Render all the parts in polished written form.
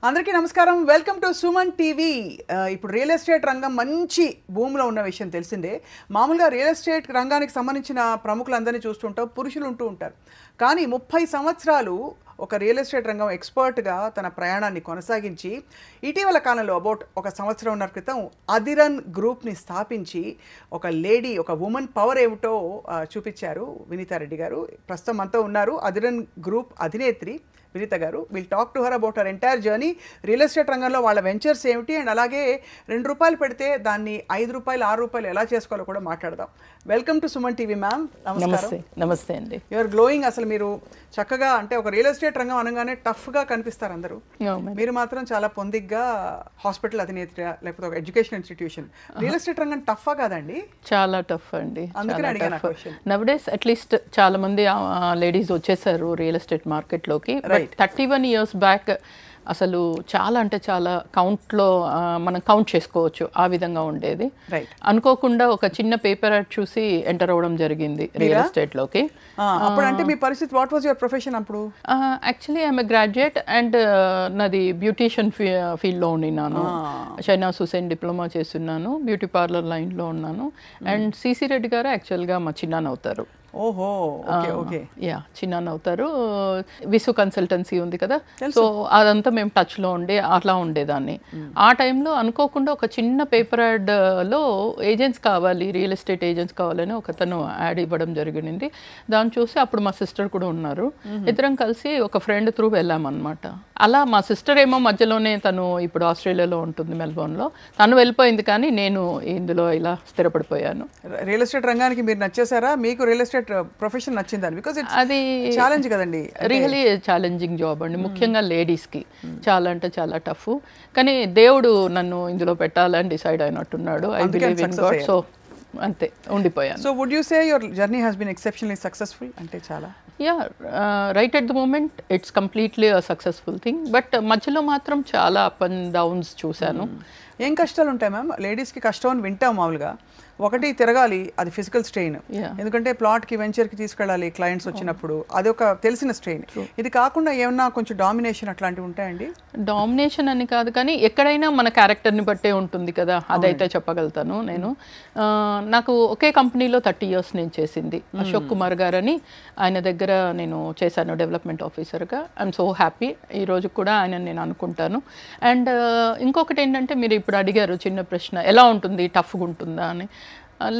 అందరికీ నమస్కారం. Welcome to Suman TV. ఇప్పుడు రియల్ ఎస్టేట్ రంగం మంచి భూమిలో ఉన్న విషయం తెలిసిందే. మామూలుగా రియల్ ఎస్టేట్ రంగానికి సంబంధించిన ప్రముఖులందరినీ చూస్తుంటాం, పురుషులు ఉంటూ ఉంటారు. కానీ 30 సంవత్సరాలు ఒక రియల్ ఎస్టేట్ రంగం ఎక్స్పర్ట్గా తన ప్రయాణాన్ని కొనసాగించి ఇటీవల కాలంలో ఒక సంవత్సరంన్నర క్రితం అధిరన్ గ్రూప్ని స్థాపించి ఒక లేడీ, ఒక ఉమెన్ పవర్ ఏమిటో చూపించారు వినీతారెడ్డి గారు. ప్రస్తుతం మనతో ఉన్నారు అధిరన్ గ్రూప్ అధినేత్రి వినీత గారు. Will talk to her about her entire journey, real estate రంగంలో వాళ్ళ వెంచర్స్ ఏమిటి, అండ్ అలాగే ₹2 పెడితే దాన్ని ₹5, ₹6 ఎలా చేసుకోవాలో కూడా మాట్లాడదాం. Welcome to Suman TV ma'am. నమస్తే. నమస్తే అండి. You are glowing. అసలు మీరు చక్కగా, అంటే ఒక రియల్ ఎస్టేట్ రంగం అనగానే టఫ్గా కనిపిస్తారు అందరూ, మీరు మాత్రం చాలా పొందిగ్గా హాస్పిటల్ అధినేత్రి, లేకపోతే ఒక ఎడ్యుకేషన్ ఇన్స్టిట్యూషన్. రియల్ ఎస్టేట్ రంగం టఫ్గా కాదండి? చాలా టఫ్ అండి. అందుకని అడిగాను ఆ క్వశ్చన్. నవడేస్ అట్లీస్ట్ చాలా మంది లేడీస్ వచ్చేసారు రియల్ ఎస్టేట్ మార్కెట్లోకి. 31 years బ్యాక్ అసలు చాలా అంటే చాలా కౌంట్లో మనం కౌంట్ చేసుకోవచ్చు, ఆ విధంగా ఉండేది. అనుకోకుండా ఒక చిన్న పేపర్ యాడ్ చూసి ఎంటర్ అవ్వడం జరిగింది రియల్ ఎస్టేట్లోకి. అప్పుడు అంటే మీ పరిస్థితి, వాట్ వాజ్ యువర్ ప్రొఫెషన్ అప్పుడు? Actually I'm a graduate and నాది బ్యూటీషియన్ ఫీల్డ్లో ఉన్నాను. షైనాజ్ హుసేన్ డిప్లొమా చేస్తున్నాను, బ్యూటీ పార్లర్ లైన్లో ఉన్నాను. అండ్ సిసి రెడ్డి గారు యాక్చువల్గా మా చిన్నాన్న అవుతారు. ఓహో, ఓకే ఓకే. యా, చిన్నాన్న అవుతారు. విసు కన్సల్టెన్సీ ఉంది కదా, సో అదంతా మేము టచ్లో ఉండే అట్లా ఉండేదాన్ని. ఆ టైంలో అనుకోకుండా ఒక చిన్న పేపర్ యాడ్లో ఏజెంట్స్ కావాలి, రియల్ ఎస్టేట్ ఏజెంట్స్ కావాలని ఒకతను యాడ్ ఇవ్వడం జరిగింది. దాన్ని చూసి అప్పుడు మా సిస్టర్ కూడా ఉన్నారు, ఇద్దరం కలిసి ఒక ఫ్రెండ్ త్రూ వెళ్ళామన్నమాట. అలా మా సిస్టర్ ఏమో మధ్యలోనే, తను ఇప్పుడు ఆస్ట్రేలియాలో ఉంటుంది, మెల్బోర్న్లో. తను వెళ్ళిపోయింది, కానీ నేను ఇందులో ఇలా స్థిరపడిపోయాను. రియల్ ఎస్టేట్ రంగానికి మీరు నచ్చేసారా? మీకు రియల్ ఎస్టేట్ ప్రొఫెషన్ నచ్చిందని? బికాజ్ అది ఛాలెంజ్ కదండి, రియలీ ఛాలెంజింగ్ జాబ్ అండి, ముఖ్యంగా లేడీస్కి చాలా అంటే చాలా టఫ్. కానీ దేవుడు నన్ను ఇందులో పెట్టాలని డిసైడ్ అయినట్టున్నాడు. I believe in God, so అంతే ఉండిపోయాను. So would you say your journey has been exceptionally successful? అంటే చాలా right at the moment it's completely a successful thing. But మధ్యలో మాత్రం చాలా అప్ అండ్ డౌన్స్ చూశాను. ఏం కష్టాలు ఉంటాయి మ్యామ్? లేడీస్కి కష్టం అని వింటాం మామూలుగా. ఒకటి, తిరగాలి, అది ఫిజికల్ స్ట్రెయిన్. ఎందుకంటే ప్లాట్కి వెంచర్కి తీసుకెళ్ళాలి క్లయింట్స్ వచ్చినప్పుడు, అది ఒక తెలిసిన స్ట్రెయిన్. ఇది కాకుండా ఏమన్నా కొంచెం డామినేషన్ అట్లాంటివి ఉంటాయండి? డామినేషన్ అని కాదు, కానీ ఎక్కడైనా మన క్యారెక్టర్ని బట్టే ఉంటుంది కదా, అదైతే చెప్పగలుగుతాను నేను. నాకు ఒకే కంపెనీలో 30 years నేను చేసింది. అశోక్ కుమార్ గారని, ఆయన దగ్గర నేను చేశాను డెవలప్మెంట్ ఆఫీసర్గా. ఐఎమ్ సో హ్యాపీ, ఈరోజు కూడా ఆయన నేను అనుకుంటాను. అండ్ ఇంకొకటి ఏంటంటే, మీరు ఇప్పుడు అడిగారు చిన్న ప్రశ్న, ఎలా ఉంటుంది, టఫ్గా ఉంటుందా అని.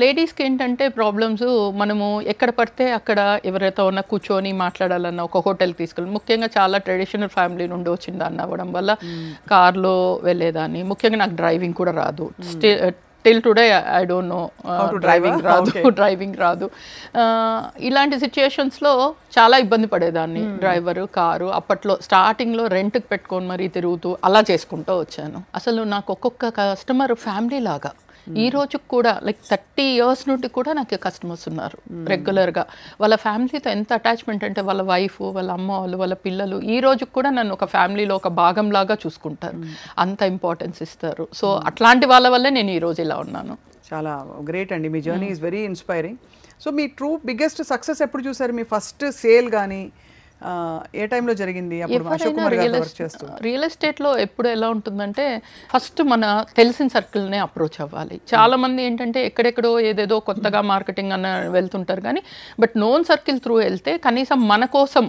లేడీస్కి ఏంటంటే ప్రాబ్లమ్స్, మనము ఎక్కడ పడితే అక్కడ ఎవరైతే ఉన్నా కూర్చొని మాట్లాడాలన్నా, ఒక హోటల్కి తీసుకెళ్ళి, ముఖ్యంగా చాలా ట్రెడిషనల్ ఫ్యామిలీ నుండి వచ్చిందాన్ని అవ్వడం వల్ల కార్లో వెళ్ళేదాన్ని. ముఖ్యంగా నాకు డ్రైవింగ్ కూడా రాదు. Till today I don't know driving రాదు. ఇలాంటి సిచ్యుయేషన్స్లో చాలా ఇబ్బంది పడేదాన్ని. డ్రైవరు, కారు, అప్పట్లో స్టార్టింగ్లో రెంట్కి పెట్టుకొని మరీ తిరుగుతూ అలా చేసుకుంటూ వచ్చాను. అసలు నాకు ఒక్కొక్క కస్టమర్ ఫ్యామిలీ లాగా. ఈ రోజుకి కూడా లైక్ 30 years నుండి కూడా నాకు కస్టమర్స్ ఉన్నారు రెగ్యులర్గా. వాళ్ళ ఫ్యామిలీతో ఎంత అటాచ్మెంట్ అంటే, వాళ్ళ వైఫ్, వాళ్ళ అమ్మ వాళ్ళు, వాళ్ళ పిల్లలు ఈ రోజుకి కూడా నన్ను ఒక ఫ్యామిలీలో ఒక భాగంలాగా చూసుకుంటారు, అంత ఇంపార్టెన్స్ ఇస్తారు. సో అట్లాంటి వాళ్ళ వల్లే నేను ఈరోజు ఇలా ఉన్నాను. చాలా గ్రేట్ అండి, మీ journey is very inspiring. So మీ బిగ్గెస్ట్ సక్సెస్ ఎప్పుడు చూసారు? మీ ఫస్ట్ సేల్ కానీ ఏ టైంలో జరిగింది? రియల్ ఎస్టేట్లో ఎప్పుడు ఎలా ఉంటుందంటే, ఫస్ట్ మన తెలిసిన సర్కిల్నే అప్రోచ్ అవ్వాలి. చాలా మంది ఏంటంటే ఎక్కడెక్కడో ఏదేదో కొత్తగా మార్కెటింగ్ అన్న వెళ్తుంటారు, కానీ బట్ నోన్ సర్కిల్ త్రూ వెళ్తే కనీసం మన కోసం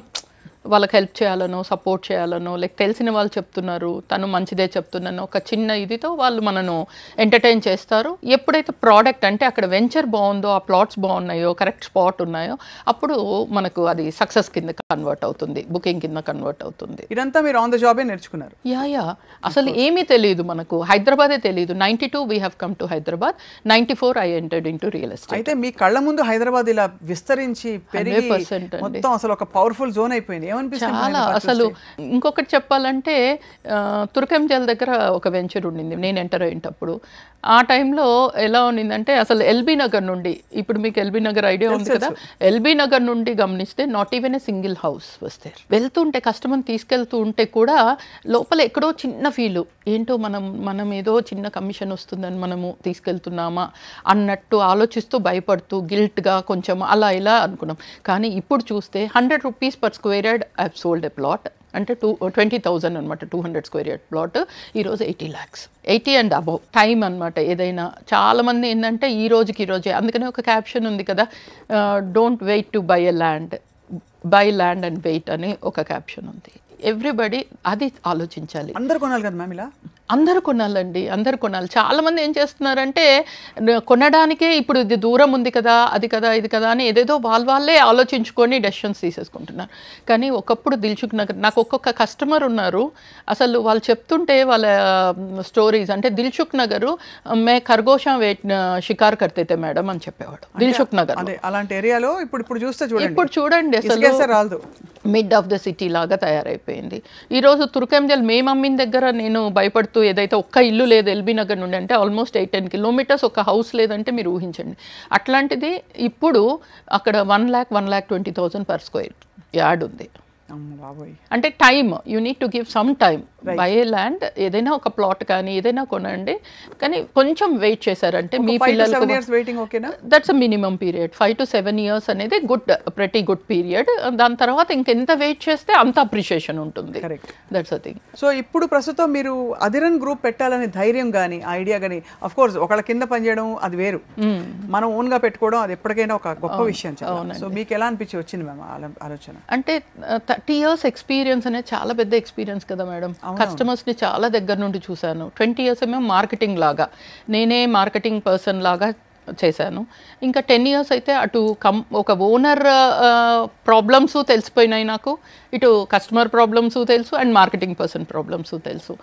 వాళ్ళకి హెల్ప్ చేయాలనో, సపోర్ట్ చేయాలనో, లైక్ తెలిసిన వాళ్ళు చెప్తున్నారు, తను మంచిదే చెప్తున్నాను, ఒక చిన్న ఇదితో వాళ్ళు మనను ఎంటర్టైన్ చేస్తారు. ఎప్పుడైతే ప్రోడక్ట్ అంటే అక్కడ వెంచర్ బాగుందో, ఆ ప్లాట్స్ బాగున్నాయో, కరెక్ట్ స్పాట్ ఉన్నాయో, అప్పుడు మనకు అది సక్సెస్ కింద కన్వర్ట్ అవుతుంది, బుకింగ్ కింద కన్వర్ట్ అవుతుంది. ఇదంతా మీరు ఆన్ ద జాబే నేర్చుకున్నారు? యా అసలు ఏమీ తెలియదు మనకు, హైదరాబాదే తెలియదు. 92 we have come to Hyderabad, 94 I entered in to real estate. అయితే మీ కళ్ళ ముందు హైదరాబాద్ ఇలా విస్తరించి పెరిగి మొత్తం అసలు ఒక పవర్ఫుల్ జోన్ అయిపోయింది. చాలా అసలు ఇంకొకటి చెప్పాలంటే, తుర్కంజల్ దగ్గర ఒక వెంచర్ ఉండింది నేను ఎంటర్ అయ్యేటప్పుడు. ఆ టైంలో ఎలా ఉండిందంటే, అసలు ఎల్బీ నగర్ నుండి, ఇప్పుడు మీకు ఎల్బీ నగర్ ఐడియా ఉంది కదా, ఎల్బీ నగర్ నుండి గమనిస్తే not even a single house వస్తే, వెళ్తుంటే కస్టమర్ని తీసుకెళ్తూ ఉంటే కూడా లోపల ఎక్కడో చిన్న ఫీలు, ఏంటో మనం ఏదో చిన్న కమిషన్ వస్తుందని మనము తీసుకెళ్తున్నామా అన్నట్టు ఆలోచిస్తూ, భయపడుతూ, గిల్ట్గా కొంచెం అలా ఇలా అనుకున్నాం. కానీ ఇప్పుడు చూస్తే ₹100 per square yard I have sold a plot. అంటే 20,000 అనమాట, 200 స్క్వేర్ యార్డ్ ప్లాట్. ఈరోజు 80 lakhs, 80 అండ్ అబౌవ్. టైం అనమాట. ఏదైనా చాలామంది ఏంటంటే ఈ రోజే, అందుకనే ఒక క్యాప్షన్ ఉంది కదా, don't wait to buy a land, buy land and wait అని ఒక క్యాప్షన్ ఉంది. ఎవ్రీబడి అది ఆలోచించాలి. అందరు కొనాలి కదా మ్యామ్ ఇలా? అందరూ కొనాలండి, అందరు కొనాలి. చాలామంది ఏం చేస్తున్నారంటే కొనడానికే ఇప్పుడు ఇది దూరం ఉంది కదా, అది కదా, ఇది కదా అని ఏదేదో వాళ్ళే ఆలోచించుకొని డెసిషన్స్ తీసేసుకుంటున్నారు. కానీ ఒకప్పుడు దిల్సుఖ్ నగర్, నాకు ఒక్కొక్క కస్టమర్ ఉన్నారు, అసలు వాళ్ళు చెప్తుంటే వాళ్ళ స్టోరీస్ అంటే దిల్సుఖ్ నగరు మే ఖర్గోషా షికార్ కర్తైతే మేడం అని చెప్పేవాడు దిల్సుఖ్ నగర్. అలాంటి ఏరియాలో ఇప్పుడు చూస్తే చూడండి, ఇప్పుడు చూడండి అసలు మిడ్ ఆఫ్ ద సిటీ లాగా తయారైపోయింది. ఈరోజు తుర్కంజల్ మేము అమ్మిన దగ్గర నేను భయపడుతూ ఏదైతే ఒక్క ఇల్లు లేదు ఎల్బీ నగర్ నుండి అంటే ఆల్మోస్ట్ 8-10 kilometers ఒక హౌస్ లేదంటే మీరు ఊహించండి. అట్లాంటిది ఇప్పుడు అక్కడ 1,20,000 per square yard ఉంది. అంటే time, you need to give some time. By A land, ఏదైనా ఒక ప్లాట్ కానీ ఏదైనా కొనండి, కానీ కొంచెం వెయిట్ చేశారంటే మీ పిల్లలకు that's a minimum period. 5 to 7 years అనేది ప్రతి గుడ్ పీరియడ్. దాని తర్వాత ఇంకెంత వెయిట్ చేస్తే అంత అప్రిషియేషన్ ఉంటుంది. That's a thing. సో ఇప్పుడు ప్రస్తుతం మీరు అధిరన్ గ్రూప్ పెట్టాలనే ధైర్యం కానీ ఐడియా కానీ, అఫ్ కోర్స్ ఒకళ్ళ కింద పనిచేయడం అది వేరు, మనం ఓన్ గా పెట్టుకోవడం అది ఎప్పటికైనా ఒక గొప్ప విషయం. సో మీకు ఎలా అనిపించి వచ్చింది మ్యామ్ ఆలోచన? అంటే 30 years ఎక్స్పీరియన్స్ అనేది చాలా పెద్ద ఎక్స్పీరియన్స్ కదా మేడం. కస్టమర్స్ని చాలా దగ్గర నుండి చూశాను. 20 years ఏమో మార్కెటింగ్ లాగా, నేనే మార్కెటింగ్ పర్సన్ లాగా చేశాను. ఇంకా 10 years అయితే అటు ఒక ఓనర్ ప్రాబ్లమ్స్ తెలిసిపోయినాయి నాకు, ఇటు కస్టమర్ ప్రాబ్లమ్స్ తెలుసు అండ్ మార్కెటింగ్ పర్సన్ ప్రాబ్లమ్స్ తెలుసు.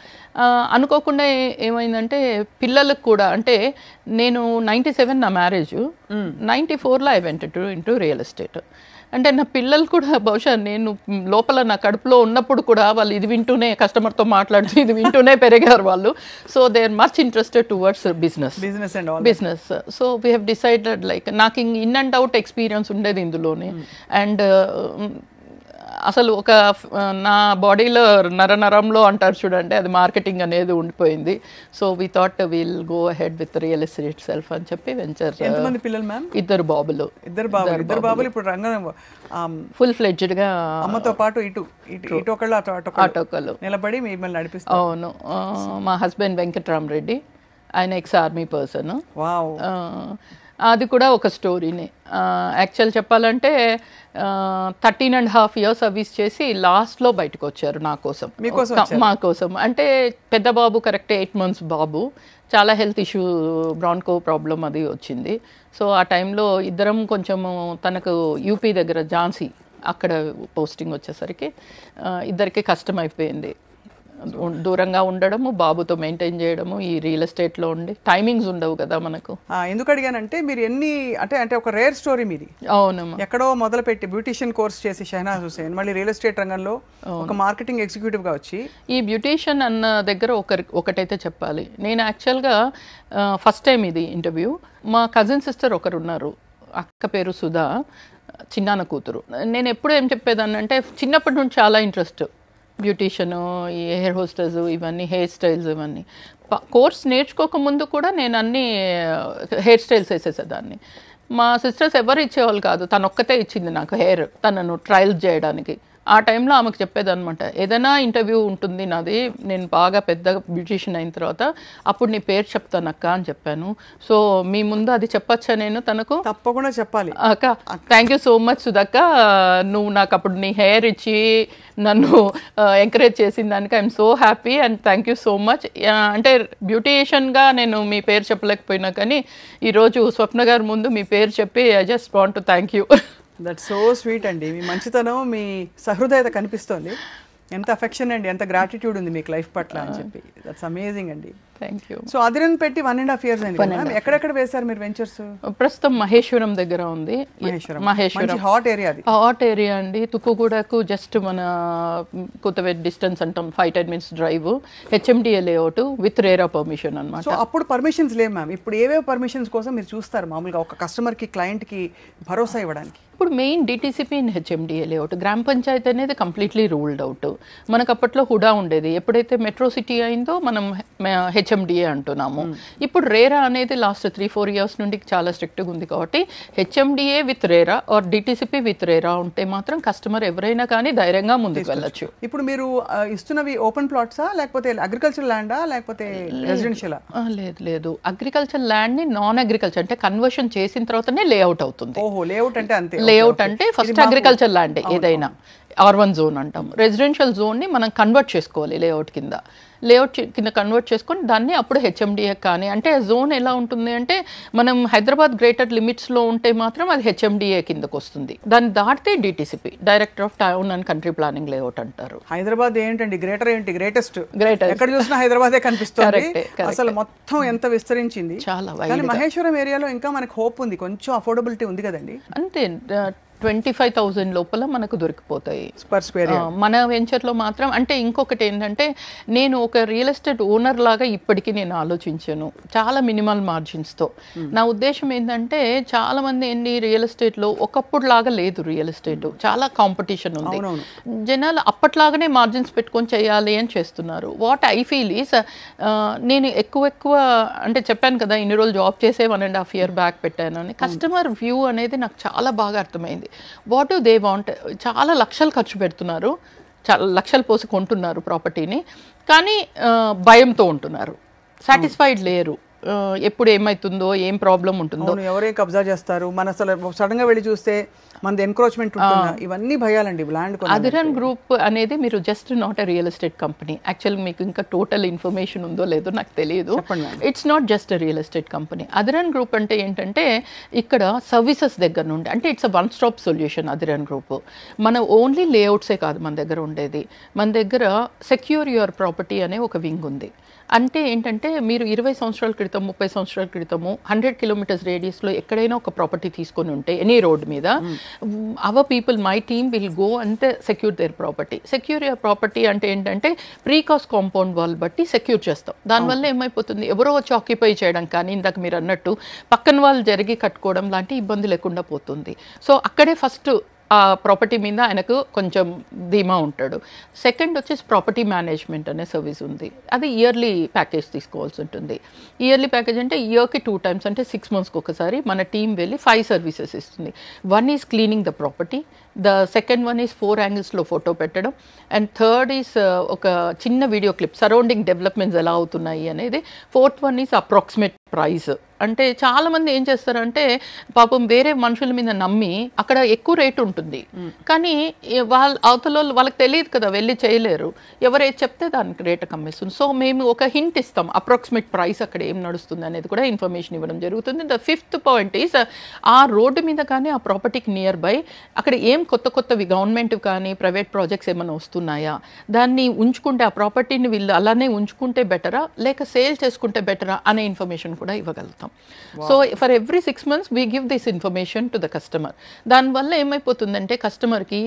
అనుకోకుండా ఏమైందంటే పిల్లలకు కూడా, అంటే నేను 97 నా మ్యారేజ్, 94లో I went into real estate. అంటే నా పిల్లలు కూడా బహుశా నేను లోపల నా కడుపులో ఉన్నప్పుడు కూడా వాళ్ళు ఇది వింటూనే, కస్టమర్తో మాట్లాడుతూ ఇది వింటూనే పెరిగారు వాళ్ళు. So they are much interested towards business. So we have decided like, నాకు ఇన్ అండ్ అవుట్ ఎక్స్పీరియన్స్ ఉండేది ఇందులోనే. అండ్ అసలు ఒక నా బాడీలో నరంలో అంటారు చూడండి, అది మార్కెటింగ్ అనేది ఉండిపోయింది. So we thought will go ahead with real estate self అని చెప్పి వెంచర్. ఎంతమంది పిల్లలు మ్యామ్? ఇద్దరు బాబులు. ఇప్పుడు రంగం ఫుల్ ఫ్లెడ్జ్డ్ గా అమ్మతో పాటు ఇటు ఒకళ్ళు అటొకళ్ళు నిలబడి మిమ్మల్ని నడిపిస్తారు. అవును. మా హస్బెండ్ వెంకట్రామరెడ్డి, ఆయన ఎక్స్ ఆర్మీ పర్సన్. అది కూడా ఒక స్టోరీనే. యాక్చువల్ చెప్పాలంటే 13.5 years సర్వీస్ చేసి లాస్ట్లో బయటకు వచ్చారు మా కోసం. అంటే పెద్ద బాబు కరెక్ట్ 8 months బాబు, చాలా హెల్త్ ఇష్యూ, బ్రాన్కో ప్రాబ్లం అది వచ్చింది. సో ఆ టైంలో ఇద్దరం కొంచెము, తనకు యూపీ దగ్గర ఝాన్సీ అక్కడ పోస్టింగ్ వచ్చేసరికి ఇద్దరికి కష్టం అయిపోయింది. దూరంగా ఉండడము, బాబుతో మెయింటైన్ చేయడము, ఈ రియల్ ఎస్టేట్లో ఉండి టైమింగ్స్ ఉండవు కదా మనకు. ఎందుకు అడిగానంటే మీరు ఎన్ని అంటే ఒక రేర్ స్టోరీ మీది. అవునమ్మా. ఎక్కడో మొదలుపెట్టి బ్యూటిషియన్ కోర్స్ చేసి షహనాజ్ హుసేన్, మళ్ళీ రియల్ ఎస్టేట్ రంగంలో ఒక మార్కెటింగ్ ఎగ్జిక్యూటివ్ గా వచ్చి, ఈ బ్యూటిషియన్ అన్న దగ్గర ఒకటైతే చెప్పాలి. నేను యాక్చువల్గా ఫస్ట్ టైం ఇది ఇంటర్వ్యూ. మా కజిన్ సిస్టర్ ఒకరు ఉన్నారు, అక్క పేరు సుధా, చిన్నాన్న కూతురు. నేను ఎప్పుడు ఏం చెప్పేదాన్ని అంటే, చిన్నప్పటి నుండి చాలా ఇంట్రెస్ట్ బ్యూటిషియను, ఈ హెయిర్ హోస్టర్స్, ఇవన్నీ హెయిర్ స్టైల్స్, ఇవన్నీ కోర్స్ నేర్చుకోకముందు కూడా నేను అన్ని హెయిర్ స్టైల్స్ వేసేసేదాన్ని. మా సిస్టర్స్ ఎవరు ఇచ్చేవాళ్ళు కాదు, తను ఒక్కతే ఇచ్చింది నాకు హెయిర్, తనను ట్రయల్స్ చేయడానికి. ఆ టైంలో ఆమెకు చెప్పేదనమాట, ఏదైనా ఇంటర్వ్యూ ఉంటుంది నాది, నేను బాగా పెద్ద బ్యూటిషియన్ అయిన తర్వాత అప్పుడు నీ పేరు చెప్తాను అక్క అని చెప్పాను. సో మీ ముందు అది చెప్పచ్చా నేను తనకు? తప్పకుండా చెప్పాలి అక్క. థ్యాంక్ యూ సో మచ్ సుధక్క, నువ్వు నాకు అప్పుడు నీ హెయిర్ ఇచ్చి నన్ను ఎంకరేజ్ చేసిన దానికి I'm so happy and thank you so much. అంటే బ్యూటిషియన్గా నేను మీ పేరు చెప్పలేకపోయినా కానీ ఈరోజు స్వప్న గారి ముందు మీ పేరు చెప్పి I just want to thank you. That's so sweet అండి. మీ మంచితనం, మీ సహృదయత కనిపిస్తోంది. ఎంత అఫెక్షన్ అండి, ఎంత గ్రాటిట్యూడ్ ఉంది మీకు లైఫ్ పట్ల అని చెప్పి. దట్స్ అమేజింగ్ అండి. Thank you. సో అధిరన్ పెట్టి 1.5 years అయింది. ఎక్కడెక్కడ వేశారు మీరు వెంచర్స్? ప్రస్తుతం మహేశ్వరం దగ్గర ఉంది. మహేశ్వరం హాట్ ఏరియా, అది హాట్ ఏరియా అండి. తుక్కుగూడకు జస్ట్ మన కొత్తవేట్ డిస్టెన్స్ అంటాం, 5-10 minutes drive. HMDA layout with RERA permission అనమాట. సో అప్పుడు పర్మిషన్స్ లేవు మ్యామ్. ఇప్పుడు ఏవేవి పర్మిషన్స్ కోసం మీరు చూస్తారు మామూలుగా ఒక కస్టమర్కి, క్లయింట్కి భరోసా ఇవ్వడానికి? ఇప్పుడు main DTCP in HMDA layout. గ్రామ పంచాయతీ అనేది కంప్లీట్లీ రూల్డ్ అవుట్. మనకు అప్పట్లో హుడా ఉండేది. ఎప్పుడైతే మెట్రో సిటీ అయిందో మనం హెచ్ఎండిఏ అంటున్నాము. ఇప్పుడు రేరా అనేది లాస్ట్ 3-4 ఇయర్స్ నుండి చాలా స్ట్రిక్ట్గా ఉంది కాబట్టి HMDA with RERA or DTCP with RERA ఉంటే మాత్రం కస్టమర్ ఎవరైనా కానీ ధైర్యంగా ముందుకు వెళ్ళొచ్చు. ఇప్పుడు మీరు ఇస్తున్నవి ఓపెన్ ప్లాట్సా లేకపోతే అగ్రికల్చర్ ల్యాండా లేకపోతే రెసిడెన్షియలా? లేదు అగ్రికల్చర్ ల్యాండ్ ని నాన్ అగ్రికల్చర్ అంటే కన్వర్షన్ చేసిన తర్వాతనే లేఅవుట్ అవుతుంది. ఓహో, లేఅవుట్ అంటే అంతే. లేఅవుట్ అంటే ఫస్ట్ అగ్రికల్చర్ ల్యాండ్ ఏదైనా R1 జోన్ అంటాం. రెసిడెన్షియల్ జోన్ని మనం కన్వర్ట్ చేసుకోవాలి లేఅవుట్ కింద కన్వర్ట్ చేసుకొని దాన్ని అప్పుడు హెచ్ఎండిఏ కానీ అంటే జోన్ ఎలా ఉంటుంది అంటే మనం హైదరాబాద్ గ్రేటర్ లిమిట్స్లో ఉంటే మాత్రం అది హెచ్ఎండిఏ కిందకు వస్తుంది. దాన్ని దాటితే DTCP director of town and country planning layout అంటారు. హైదరాబాద్ ఏంటండి గ్రేటర్ ఏంటి, గ్రేటెస్ట్ ఎక్కడ చూసినా హైదరాబాదే కనిపిస్తుంది. అసలు మొత్తం ఎంత విస్తరించింది చాలా. కానీ మహేశ్వరం ఏరియాలో ఇంకా మనకు హోప్ ఉంది, కొంచెం అఫోర్డబిలిటీ ఉంది కదండి. అంతే 25,000 లోపల మనకు దొరికిపోతాయి పర్ స్క్వేర్. మన వెంచర్లో మాత్రం. అంటే ఇంకొకటి ఏంటంటే నేను ఒక రియల్ ఎస్టేట్ ఓనర్ లాగా ఇప్పటికీ నేను ఆలోచించాను చాలా మినిమల్ మార్జిన్స్తో. నా ఉద్దేశం ఏంటంటే చాలా మంది ఏంటి రియల్ ఎస్టేట్లో ఒకప్పుడు లాగా లేదు, రియల్ ఎస్టేట్ చాలా కాంపిటీషన్ ఉంది. జనాలు అప్పట్లాగానే మార్జిన్స్ పెట్టుకొని చేయాలి అని చేస్తున్నారు. వాట్ ఐ ఫీల్ ఈస్ నేను ఎక్కువ అంటే చెప్పాను కదా ఇన్ని రోజులు జాబ్ చేసే 1.5 year బ్యాక్ పెట్టాను అని. కస్టమర్ వ్యూ అనేది నాకు చాలా బాగా అర్థమైంది. What do they want. చాలా లక్షలు ఖర్చు పెడుతున్నారు, చాలా లక్షలు పోసి కొంటున్నారు ప్రాపర్టీని, కానీ భయంతో ఉంటున్నారు, సాటిస్ఫైడ్ లేరు. ఎప్పుడు ఏమవుతుందో ఏం ప్రాబ్లం ఉంటుందో, ఎవరే కబ్జా చేస్తారు, మన అసలు సడన్ గా వెళ్ళి చూస్తే మనది ఎన్క్రోచ్మెంట్ ఉంటుందా, ఇవన్నీ భయాలండి. అధిరన్ గ్రూప్ అనేది మీరు just not a real estate company. యాక్చువల్గా మీకు ఇంకా టోటల్ ఇన్ఫర్మేషన్ ఉందో లేదో నాకు తెలియదు. It's not just a real estate company. Adhiran group అంటే ఏంటంటే ఇక్కడ సర్వీసెస్ దగ్గర నుండి అంటే it's a one stop solution. Adhiran group మన ఓన్లీ లేఅవుట్సే కాదు మన దగ్గర ఉండేది, మన దగ్గర సెక్యూర్ యువర్ ప్రాపర్టీ అనే ఒక వింగ్ ఉంది. అంటే ఏంటంటే మీరు 20 సంవత్సరాల క్రితం 30 సంవత్సరాల క్రితము 100 kilometers రేడియస్లో ఎక్కడైనా ఒక ప్రాపర్టీ తీసుకొని ఉంటే ఎనీ రోడ్ మీద our people my team will go and secure there property. Secure your property అంటే ఏంటంటే ప్రీకాస్ కాంపౌండ్ వాల్ బట్టి సెక్యూర్ చేస్తాం. దానివల్ల ఏమైపోతుంది, ఎవరో వచ్చి ఆక్యుపై చేయడం కానీ ఇందాక మీరు అన్నట్టు పక్కన వాళ్ళు జరిగి కట్టుకోవడం లాంటి ఇబ్బంది లేకుండా పోతుంది. సో అక్కడే ఫస్ట్ ఆ ప్రాపర్టీ మీద ఆయనకు కొంచెం ధీమా ఉంటాడు. సెకండ్ వచ్చేసి ప్రాపర్టీ మేనేజ్మెంట్ అనే సర్వీస్ ఉంది. అది ఇయర్లీ ప్యాకేజ్ తీసుకోవాల్సి ఉంటుంది. ఇయర్లీ ప్యాకేజ్ అంటే ఇయర్కి 2 times అంటే 6 monthsకి ఒకసారి మన టీం వెళ్ళి 5 services ఇస్తుంది. 1 is cleaning the property, the second 1 is 4 angles photo పెట్టడం, అండ్ థర్డ్ ఈజ్ ఒక చిన్న వీడియో క్లిప్ సరౌండింగ్ డెవలప్మెంట్స్ ఎలా అవుతున్నాయి అనేది, 4th 1 ఈజ్ అప్రాక్సిమేట్ ప్రైస్. అంటే చాలా మంది ఏం చేస్తారంటే పాపం వేరే మనుషుల మీద నమ్మి అక్కడ ఎక్కువ రేటు ఉంటుంది, కానీ వాళ్ళకి తెలియదు కదా, వెళ్ళి చేయలేరు, ఎవరైతే చెప్తే దానికి రేటు కమ్మేస్తుంది. సో మేము ఒక హింట్ ఇస్తాం, అప్రాక్సిమేట్ ప్రైస్ అక్కడ ఏం నడుస్తుంది అనేది కూడా ఇన్ఫర్మేషన్ ఇవ్వడం జరుగుతుంది. ద 5th point ఈస్ ఆ రోడ్డు మీద కానీ ఆ ప్రాపర్టీకి నియర్ బై అక్కడ ఏం కొత్తవి గవర్నమెంట్ కానీ ప్రైవేట్ ప్రాజెక్ట్స్ ఏమైనా వస్తున్నాయా, దాన్ని ఉంచుకుంటే ఆ ప్రాపర్టీని వీళ్ళు అలానే ఉంచుకుంటే బెటరా లేక సేల్ చేసుకుంటే బెటరా అనే ఇన్ఫర్మేషన్ కూడా ఇవ్వగలుగుతాం. So for every 6 months we give this information to the customer. దానివల్ల ఏమైపోతుందంటే కస్టమర్కి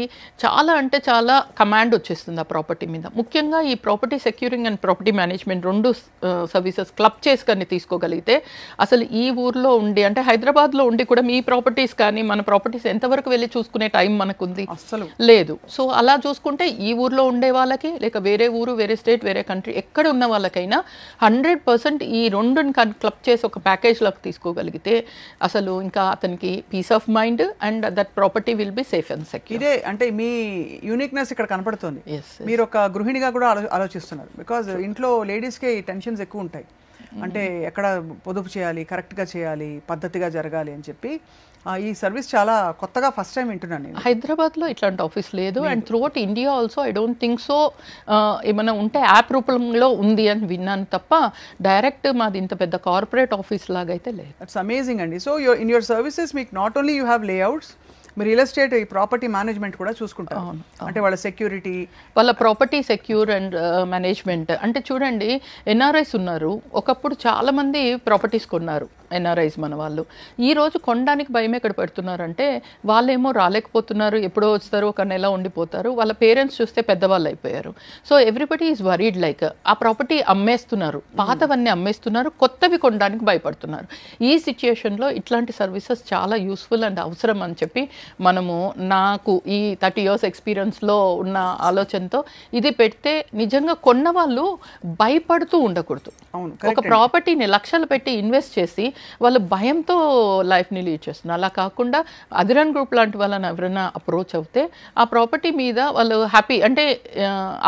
చాలా అంటే చాలా కమాండ్ వచ్చేస్తుంది ఆ ప్రాపర్టీ మీద. ముఖ్యంగా ఈ property securing and property management 2 services club చేసుకొని తీసుకోగలిగితే అసలు ఈ ఊర్లో ఉండి అంటే హైదరాబాద్లో ఉండి కూడా మీ ప్రాపర్టీస్ కానీ మన ప్రాపర్టీస్ ఎంతవరకు వెళ్ళి చూసుకునే టైం మనకుంది, అసలు లేదు. సో అలా చూసుకుంటే ఈ ఊర్లో ఉండే వాళ్ళకి లేక వేరే ఊరు వేరే స్టేట్ వేరే కంట్రీ ఎక్కడ ఉన్న వాళ్ళకైనా 100% ఈ 2ని క్లబ్ చేసి ఒక ప్యాకేజ్ లాగా తీసుకోగలిగితే అసలు ఇంకా అతనికి peace of mind and that property will be safe and secure. ఇదే అంటే మీ యూనిక్నెస్ ఇక్కడ కనపడుతుంది. మీరు ఒక గృహిణిగా కూడా ఆలోచిస్తున్నారు. బికాజ్ ఇంట్లో లేడీస్కి టెన్షన్స్ ఎక్కువ ఉంటాయి. అంటే ఎక్కడ పొదుపు చేయాలి, కరెక్ట్గా చేయాలి, పద్ధతిగా జరగాలి అని చెప్పి ఈ సర్వీస్ చాలా కొత్తగా ఫస్ట్ టైం వింటున్నాను నేను. హైదరాబాద్లో ఇట్లాంటి ఆఫీస్ లేదు, and throughout India also I don't think so. ఏమైనా ఉంటే యాప్ రూపంలో ఉంది అని విన్నాను తప్ప డైరెక్ట్ మాది ఇంత పెద్ద కార్పొరేట్ ఆఫీస్ లాగా అయితే లేదు. దట్స్ అమేజింగ్ అండి. సో ఇన్ యువర్ సర్వీసెస్ మీకు not only you have layouts, మీరు రియల్ ఎస్టేట్ ఈ ప్రాపర్టీ మేనేజ్మెంట్ కూడా చూసుకుంటారు. అంటే వాళ్ళ సెక్యూరిటీ, వాళ్ళ ప్రాపర్టీ సెక్యూర్ అండ్ మేనేజ్మెంట్. అంటే చూడండి ఎన్ఆర్ఐస్ ఉన్నారు, ఒకప్పుడు చాలా మంది ప్రాపర్టీస్ కొన్నారు, ఎన్ఆర్ఐస్ మన వాళ్ళు. ఈరోజు కొనడానికి భయం ఎక్కడ పెడుతున్నారంటే వాళ్ళేమో రాలేకపోతున్నారు, ఎప్పుడో వస్తారు, ఒక నెల ఉండిపోతారు, వాళ్ళ పేరెంట్స్ చూస్తే పెద్దవాళ్ళు అయిపోయారు. So everybody is worried, like ఆ ప్రాపర్టీ అమ్మేస్తున్నారు, పాతవన్నీ అమ్మేస్తున్నారు, కొత్తవి కొనడానికి భయపడుతున్నారు. ఈ సిచ్యుయేషన్లో ఇట్లాంటి సర్వీసెస్ చాలా యూస్ఫుల్ అండ్ అవసరం అని చెప్పి మనము, నాకు ఈ 30 years ఎక్స్పీరియన్స్లో ఉన్న ఆలోచనతో ఇది పెడితే నిజంగా కొన్న వాళ్ళు భయపడుతూ ఉండకూడదు. ఒక ప్రాపర్టీని లక్షలు పెట్టి ఇన్వెస్ట్ చేసి వాళ్ళు భయంతో లైఫ్ని లీడ్ చేస్తున్నారు. అలా కాకుండా అధిరన్ గ్రూప్ లాంటి వాళ్ళని ఎవరైనా అప్రోచ్ అవుతే ఆ ప్రాపర్టీ మీద వాళ్ళు హ్యాపీ, అంటే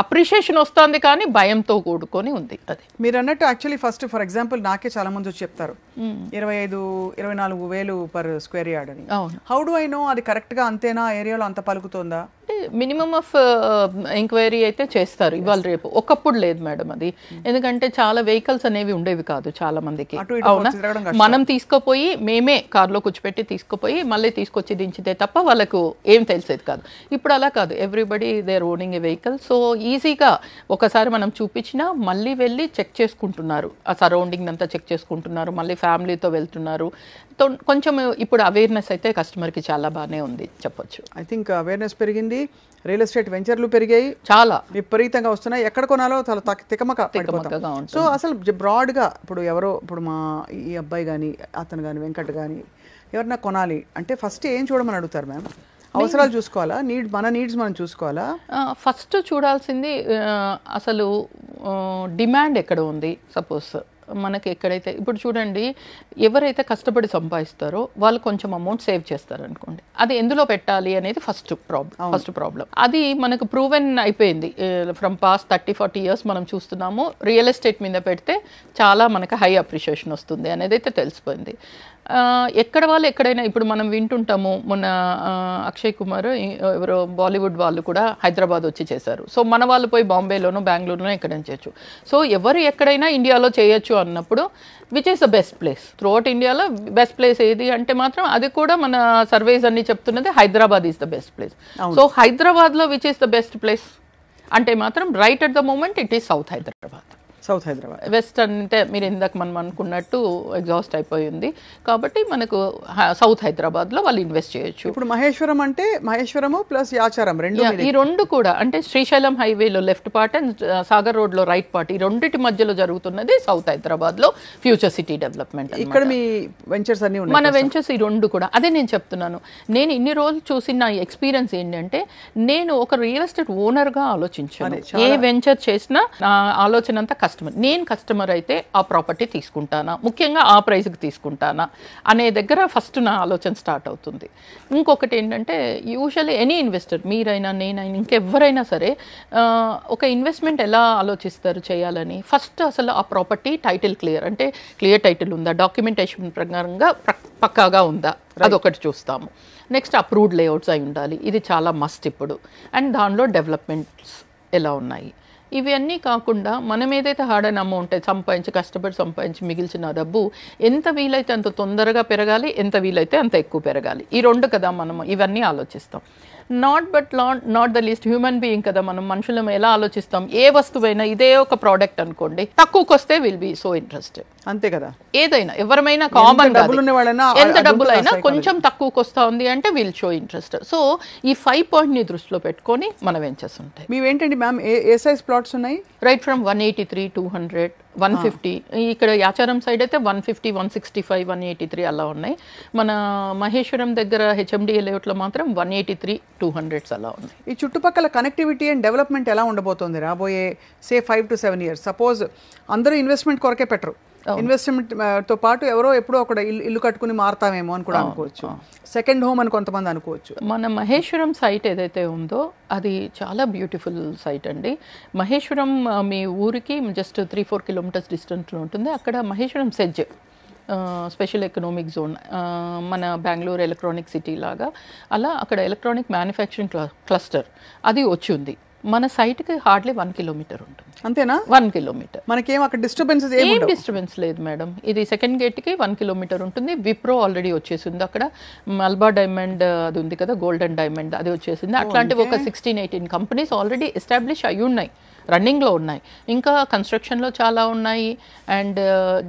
అప్రిషియేషన్ వస్తుంది కానీ భయంతో కూడుకొని ఉంది. అది మీరు అన్నట్టు యాక్చువల్లీ ఫస్ట్ ఫర్ ఎగ్జాంపుల్ నాకే చాలా మంది వచ్చి చెప్తారు 25-24 per square yard అని. హౌ డు ఐ నో అది కరెక్ట్గా అంతేనా, ఏరియాలో అంత పలుకుతుందా? అంటే మినిమం ఆఫ్ ఎంక్వైరీ అయితే చేస్తారు ఇవాళ రేపు. ఒకప్పుడు లేదు మేడం అది, ఎందుకంటే చాలా వెహికల్స్ అనేవి ఉండేవి కాదు చాలా మందికి. అవునా, మనం తీసుకుపోయి మేమే కార్లో కూర్చోపెట్టి తీసుకుపోయి మళ్ళీ తీసుకొచ్చి దించితే తప్ప వాళ్ళకు ఏం తెలిసేది కాదు. ఇప్పుడు అలా కాదు, everybody they are owning a vehicle. So ఈజీగా ఒకసారి మనం చూపించినా మళ్ళీ వెళ్ళి చెక్ చేసుకుంటున్నారు, ఆ సరౌండింగ్ అంతా చెక్ చేసుకుంటున్నారు, మళ్ళీ ఫ్యామిలీతో వెళ్తున్నారు. కొంచెం ఇప్పుడు అవేర్నెస్ అయితే కస్టమర్కి చాలా బాగానే ఉంది చెప్పొచ్చు. ఐ థింక్ అవేర్నెస్ పెరిగింది, రియల్ ఎస్టేట్ వెంచర్లు పెరిగాయి, చాలా విపరీతంగా వస్తున్నాయి. ఎక్కడ కొనాలో చాలా తికమకగా. సో అసలు బ్రాడ్గా ఇప్పుడు మా ఈ అబ్బాయి కానీ అతను కానీ వెంకట్ కానీ ఎవరన్నా కొనాలి అంటే ఫస్ట్ ఏం చూడమని అడుగుతారు మ్యామ్? అవసరాలు చూసుకోవాలా, మన నీడ్స్ మనం చూసుకోవాలా? ఫస్ట్ చూడాల్సింది అసలు డిమాండ్ ఎక్కడ ఉంది. సపోజ్ మనకి ఎక్కడైతే ఇప్పుడు చూడండి, ఎవరైతే కష్టపడి సంపాదిస్తారో వాళ్ళు కొంచెం అమౌంట్ సేవ్ చేస్తారు అనుకోండి, అది ఎందులో పెట్టాలి అనేది ఫస్ట్ ప్రాబ్లం. అది మనకు ప్రూవెన్ అయిపోయింది. ఫ్రమ్ పాస్ట్ 30-40 years మనం చూస్తున్నాము, రియల్ ఎస్టేట్ మీద పెడితే చాలా మనకు హై అప్రిషియేషన్ వస్తుంది అనేది అయితే తెలిసిపోయింది. ఎక్కడ వాళ్ళు ఎక్కడైనా ఇప్పుడు మనం వింటుంటాము, మొన్న అక్షయ్ కుమార్ ఎవరో బాలీవుడ్ వాళ్ళు కూడా హైదరాబాద్ వచ్చి చేశారు. సో మన వాళ్ళు పోయి బాంబేలోనో బెంగళూరులోనో ఎక్కడైనా చేయొచ్చు. సో ఎవరు ఎక్కడైనా ఇండియాలో చేయొచ్చు అన్నప్పుడు which is the best place throughout ఇండియాలో? బెస్ట్ ప్లేస్ ఏది అంటే మాత్రం అది కూడా మన సర్వేస్ అన్ని చెప్తున్నది Hyderabad is the best place. So హైదరాబాద్లో which is the best place అంటే మాత్రం right at the moment it is south Hyderabad. West అంటే మీరు ఇందాక మనం అనుకున్నట్టు ఎగ్జాస్ట్ అయిపోయింది కాబట్టి మనకు సౌత్ హైదరాబాద్లో వాళ్ళు ఇన్వెస్ట్ చేయొచ్చు. ఇప్పుడు మహేశ్వరం అంటే మహేశ్వరము ప్లస్ యాచారం ఈ రెండు కూడా అంటే శ్రీశైలం హైవేలో లెఫ్ట్ పార్ట్ అండ్ సాగర్ రోడ్లో రైట్ పార్ట్, ఈ రెండింటి మధ్యలో జరుగుతున్నది సౌత్ హైదరాబాద్లో ఫ్యూచర్ సిటీ డెవలప్మెంట్. ఇక్కడ మీ వెంచర్స్ అన్ని ఉన్నాయి, మన వెంచర్స్ ఈ రెండు కూడా. అదే నేను చెప్తున్నాను, నేను ఇన్ని రోజులు చూసిన నా ఎక్స్పీరియన్స్ ఏంటంటే నేను ఒక రియల్ ఎస్టేట్ ఓనర్గా ఆలోచించాను. ఏ వెంచర్ చేసినా నా ఆలోచన అంతా నేను కస్టమర్ అయితే ఆ ప్రాపర్టీ తీసుకుంటానా, ముఖ్యంగా ఆ ప్రైస్కి తీసుకుంటానా అనే దగ్గర ఫస్ట్ నా ఆలోచన స్టార్ట్ అవుతుంది. ఇంకొకటి ఏంటంటే యూజువల్లీ ఎనీ ఇన్వెస్టర్, మీరైనా నేనైనా ఇంకెవరైనా సరే, ఒక ఇన్వెస్ట్మెంట్ ఎలా ఆలోచిస్తారు చేయాలని, ఫస్ట్ అసలు ఆ ప్రాపర్టీ టైటిల్ అంటే క్లియర్ టైటిల్ ఉందా, డాక్యుమెంటేషన్ ప్రకారంగా పక్కాగా ఉందా, అదొకటి చూస్తాము. నెక్స్ట్ అప్రూవ్డ్ లేఅవుట్స్ అయి ఉండాలి, ఇది చాలా మస్ట్ ఇప్పుడు. అండ్ దానిలో డెవలప్మెంట్స్ ఎలా ఉన్నాయి, ఇవన్నీ కాకుండా మనం ఏదైతే హార్డ్ అండ్ అమౌంట్ కష్టపడి సంపాదించి మిగిల్చిన డబ్బు ఎంత వీలైతే అంత తొందరగా పెరగాలి, ఎంత వీలైతే అంత ఎక్కువ పెరగాలి. ఈ రెండు కదా మనం ఇవన్నీ ఆలోచిస్తాం. Not the least human being కదా మనం, మనుషులం ఎలా ఆలోచిస్తాం? ఏ వస్తువైనా ఇదే ఒక ప్రోడక్ట్ అనుకోండి, తక్కువకి వస్తే విల్ బి సో ఇంట్రెస్టెడ్, అంతే కదా. ఏదైనా ఎవరైనా కామన్ ఎంత డబ్బులైనా కొంచెం తక్కువకి వస్తా ఉంది అంటే విల్ షో ఇంట్రెస్ట్. సో ఈ 5 pointని దృష్టిలో పెట్టుకొని మన వెంచర్స్ ఉంటాయి. మీవేంటండి మ్యామ్, ఏ సైజ్ ప్లాట్స్ ఉన్నాయి? Right from 183, 200, 150. ఇక్కడ యాచారం సైడ్ అయితే 150, 165, 183 అలా ఉన్నాయి. మన మహేశ్వరం దగ్గర హెచ్ఎండిఏ లేఅవుట్లో మాత్రం 183, 200 అలా ఉన్నాయి. ఈ చుట్టుపక్కల కనెక్టివిటీ అండ్ డెవలప్మెంట్ ఎలా ఉండబోతుంది రాబోయే 5 to 7 years? సపోజ్ అందరూ ఇన్వెస్ట్మెంట్ కొరకే పెట్టరు, ఇన్వెస్ట్మెంట్ తో పాటు ఎవరో ఎప్పుడో ఒక ఇల్లు కట్టుకుని మారుతామేమో అని కూడా అనుకోవచ్చు, సెకండ్ హోమ్ అని కొంతమంది అనుకోవచ్చు. మన మహేశ్వరం సైట్ ఏదైతే ఉందో అది చాలా బ్యూటిఫుల్ సైట్ అండి. మహేశ్వరం మీ ఊరికి జస్ట్ 3-4 kilometers డిస్టెన్స్లో ఉంటుంది. అక్కడ Maheshwaram SEZ special economic zone, మన బెంగళూరు ఎలక్ట్రానిక్ సిటీ లాగా అలా అక్కడ ఎలక్ట్రానిక్ మ్యానుఫ్యాక్చరింగ్ క్లస్టర్ అది వచ్చి ఉంది. మన సైట్కి హార్డ్లీ 1 kilometer ఉంటుంది. అంతేనా? 1 kilometer. మనకేం అక్కడ డిస్టర్బెన్స్ లేదు మేడం. ఇది సెకండ్ గేట్కి 1 kilometer ఉంటుంది. విప్రో ఆల్రెడీ వచ్చేసింది అక్కడ, మల్బా డైమండ్ అది ఉంది కదా, గోల్డెన్ డైమండ్ అది వచ్చేసింది. అట్లాంటివి ఒక 16-18 కంపెనీస్ ఆల్రెడీ ఎస్టాబ్లిష్ అయి ఉన్నాయి రన్నింగ్లో ఉన్నాయి. ఇంకా కన్స్ట్రక్షన్లో చాలా ఉన్నాయి. అండ్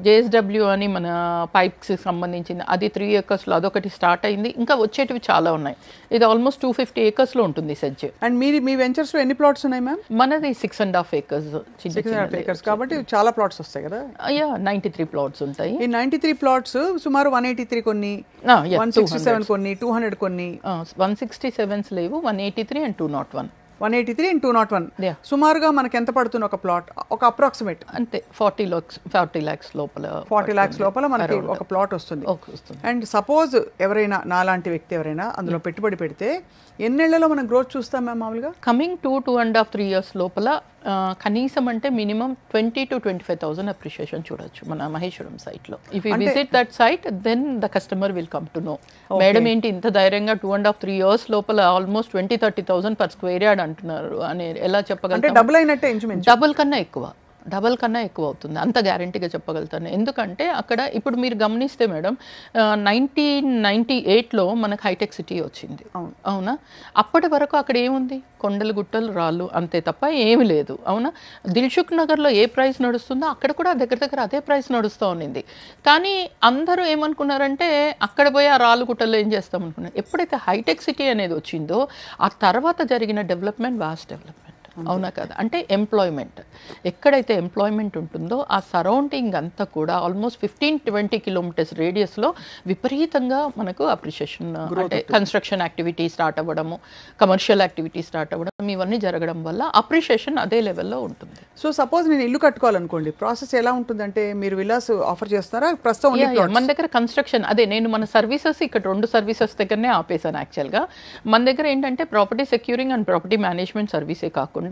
జేఎస్డబ్ల్యూ అని మన పైప్స్ సంబంధించింది, అది 3 acresలో అదొకటి స్టార్ట్ అయింది. ఇంకా వచ్చేటివి చాలా ఉన్నాయి. ఇది ఆల్మోస్ట్ 250 acresలో ఉంటుంది సెడ్జ్. అండ్ మీ వెంచర్స్లో ఎన్ని ప్లాట్స్ ఉన్నాయి మ్యామ్? మనది 6.5 acres. 6.5 acres కాబట్టి చాలా ప్లాట్స్ వస్తాయి కదా? 93 ప్లాట్స్ ఉంటాయి. ఈ 93 ప్లాట్స్ సుమారు 183 కొన్ని, 167 కొన్ని, 200 కొన్ని. 167 లేవు, 183 and 201. 183 and 201. సుమారుగా మనకి ఎంత పడుతుంది ఒక ప్లాట్? ఒక అప్రాక్సిమేట్ అంతే 40 lakhs లోపల, 40 lakhs లోపల మనకి ఒక ప్లాట్ వస్తుంది. అండ్ సపోజ్ ఎవరైనా నాలాంటి వ్యక్తి ఎవరైనా అందులో పెట్టుబడి పెడితే ఎన్నేళ్లలో మనం గ్రోత్ చూస్తాం మ్యామ్ మామూలుగా? కమింగ్ 2.5 3 years లోపల కనీసం అంటే మినిమం 20 to 25,000 అప్రిషియేషన్ చూడొచ్చు మన మహేశ్వరం సైట్లో. If you visit that site then the customer will come to know, madam ఏంటి ఇంత ధైర్యంగా 2.5 3 years లోపల ఆల్మోస్ట్ 20-30,000 per square yard అంటున్నారు అని ఎలా చెప్పగలుగుతాం? డబుల్ అయినట్టే, ఇంచుమించు డబల్ కన్నా ఎక్కువ అవుతుంది, అంత గ్యారంటీగా చెప్పగలుగుతాను. ఎందుకంటే అక్కడ ఇప్పుడు మీరు గమనిస్తే మేడం 1998లో మనకు హైటెక్ సిటీ వచ్చింది, అవునా? అప్పటి వరకు అక్కడ ఏముంది? కొండలు గుట్టలు రాళ్ళు అంతే తప్ప ఏమి లేదు, అవునా? దిల్సుఖ్ నగర్లో ఏ ప్రైస్ నడుస్తుందో అక్కడ కూడా దగ్గర అదే ప్రైస్ నడుస్తూ ఉన్నింది. కానీ అందరూ ఏమనుకున్నారంటే అక్కడ పోయి ఆ రాళ్ళు గుట్టల్లో ఏం చేస్తాం అనుకున్నారు. ఎప్పుడైతే హైటెక్ సిటీ అనేది వచ్చిందో ఆ తర్వాత జరిగిన డెవలప్మెంట్ వాస్ట్ డెవలప్మెంట్, అవునా కదా? అంటే ఎంప్లాయ్మెంట్, ఎక్కడైతే ఎంప్లాయ్మెంట్ ఉంటుందో ఆ సరౌండింగ్ అంతా కూడా ఆల్మోస్ట్ 15-20 kilometers రేడియస్లో విపరీతంగా మనకు అప్రిషియేషన్, అంటే కన్స్ట్రక్షన్ యాక్టివిటీ స్టార్ట్ అవ్వడము, కమర్షియల్ యాక్టివిటీ స్టార్ట్ అవ్వడం, ఇవన్నీ జరగడం వల్ల అప్రిషియేషన్ అదే లెవెల్లో ఉంటుంది. సో సపోజ్ నేను ఇల్లు కట్టుకోవాలనుకోండి, ప్రాసెస్ ఎలా ఉంటుందంటే మీరు విల్లాస్ ఆఫర్ చేస్తారా? ప్రస్తుతం మన దగ్గర కన్స్ట్రక్షన్ అదే, నేను మన సర్వీసెస్ ఇక్కడ 2 సర్వీసెస్ దగ్గరనే ఆపేసాను యాక్చువల్గా. మన దగ్గర ఏంటంటే property securing and property management సర్వీసే కాకుండా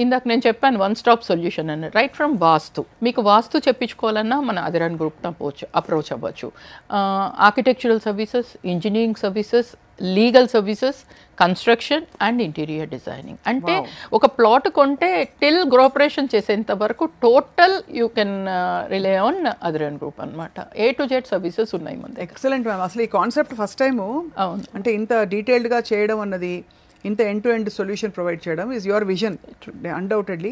ఇందాక నేను చెప్పాను వన్ స్టాప్ సొల్యూషన్ అని. రైట్ ఫ్రమ్ వాస్తు, మీకు వాస్తు చెప్పించుకోవాలన్నా మన అధిరాన్ గ్రూప్ని అప్రోచ్ అవ్వచ్చు. Architectural services, engineering services, legal services, construction and interior designing. అంటే ఒక ప్లాట్ కొంటే టిల్ గృహప్రవేశం చేసేంత వరకు total you can rely on Adhiran group అనమాట. A to Z సర్వీసెస్ ఉన్నాయి మన దగ్గర. Excellent ma'am. అసలు ఈ కాన్సెప్ట్ ఫస్ట్ టైము అంటే ఇంత డీటెయిల్డ్గా చేయడం అన్నది, ఇంత end to end solution provide చేయడం is your vision undoubtedly.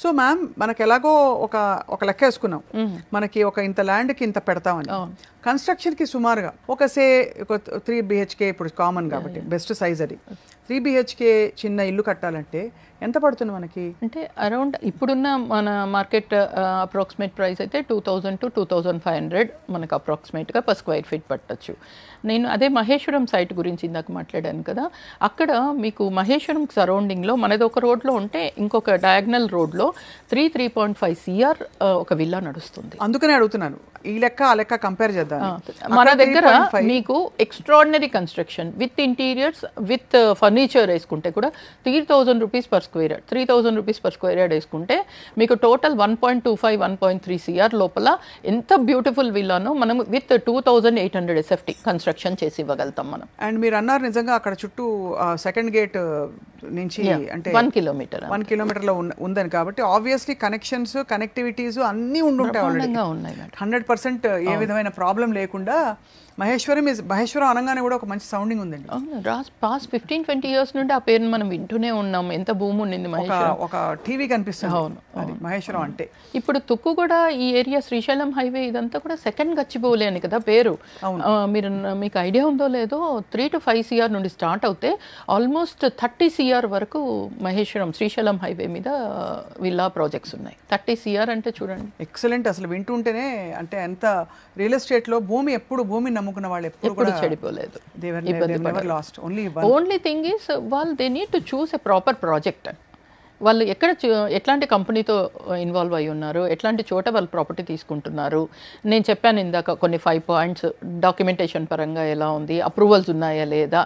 So ma'am మనకు ఎలాగో ఒక లెక్క వేసుకున్నాం, మనకి ఒక ఇంత ల్యాండ్కి ఇంత పెడతామని. కన్స్ట్రక్షన్కి సుమారుగా ఒక 3 BHK ఇప్పుడు కామన్ కాబట్టి బెస్ట్ సైజ్ అది. 3 BHK చిన్న ఇల్లు కట్టాలంటే ఎంత పడుతుంది మనకి? అంటే అరౌండ్ ఇప్పుడున్న మన మార్కెట్ అప్రాక్సిమేట్ ప్రైస్ అయితే 2,000 to 2,500 మనకు అప్రాక్సిమేట్గా per square feet పట్టచ్చు. నేను అదే మహేశ్వరం సైట్ గురించి ఇందాక మాట్లాడాను కదా, అక్కడ మీకు మహేశ్వరం సరౌండింగ్లో మనది ఒక రోడ్లో ఉంటే ఇంకొక డయాగ్నల్ రోడ్లో 3.5 CR ఒక విల్లా నడుస్తుంది. అందుకనే అడుగుతున్నాను, ఈ లెక్క ఆ లెక్క కంపేర్ చేద్దాం. మన దగ్గర మీకు extraordinary construction with interiors with furniture వేసుకుంటే కూడా 3,000 rupees per square yard, 3,000 rupees per square yard వేసుకుంటే మీకు టోటల్ 1.25-1.3 CR లోపల ఎంత బ్యూటిఫుల్ విల్లానో మనం విత్ 2,800 SFT కన్స్ట్రక్షన్ చేసి ఇవ్వగలుగుతాం మనం. అండ్ మీరు అన్నారు నిజంగా అక్కడ చుట్టూ సెకండ్ గేట్ నుంచి అంటే 1 kilometer ఉందని, కాబట్టి ఆబ్వియస్లీ కనెక్షన్స్, కనెక్టివిటీస్ అన్నీ ఉండుంటాయి ఆల్రెడీ. 100% ఏ విధమైన ప్రాబ్లం లేకుండా మహేశ్వరం అనగానే కూడా ఒక మంచి సౌండింగ్ ఉందండి. పాస్ట్ 15-20 years నుండి ఆ పేరుని మనం వింటూనే ఉన్నాం. ఎంత భూమి ఉండింది మహేశ్వరం, ఒక టీవీ కనిపిస్తుంది. అవును, మహేశ్వరం అంటే. ఇప్పుడు తుక్కు కూడా ఈ ఏరియా శ్రీశైలం హైవే ఇదంతా కూడా సెకండ్ గచ్చిబౌలి అని కదా పేరు. మీకు ఐడియా ఉందో లేదో, 3 to 5 CR నుండి స్టార్ట్ అవుతే ఆల్మోస్ట్ 30 CR వరకు మహేశ్వరం శ్రీశైలం హైవే మీద విల్లా ప్రాజెక్ట్స్ ఉన్నాయి. 30 CR అంటే చూడండి, ఎక్సలెంట్. అసలు వింటుంటేనే అంటే ఎంత రియల్ ఎస్టేట్లో భూమి నమ్ముకున్న వాళ్ళు ఎప్పుడు చెడిపోలేదు. ఓన్లీ థింగ్ ఈస్ వాళ్ళు they need to choose a proper project. వాళ్ళు ఎట్లాంటి కంపెనీతో ఇన్వాల్వ్ అయి ఉన్నారు, ఎట్లాంటి చోట వాళ్ళు ప్రాపర్టీ తీసుకుంటున్నారు. నేను చెప్పాను ఇందాక కొన్ని 5 points, డాక్యుమెంటేషన్ పరంగా ఎలా ఉంది, అప్రూవల్స్ ఉన్నాయా లేదా,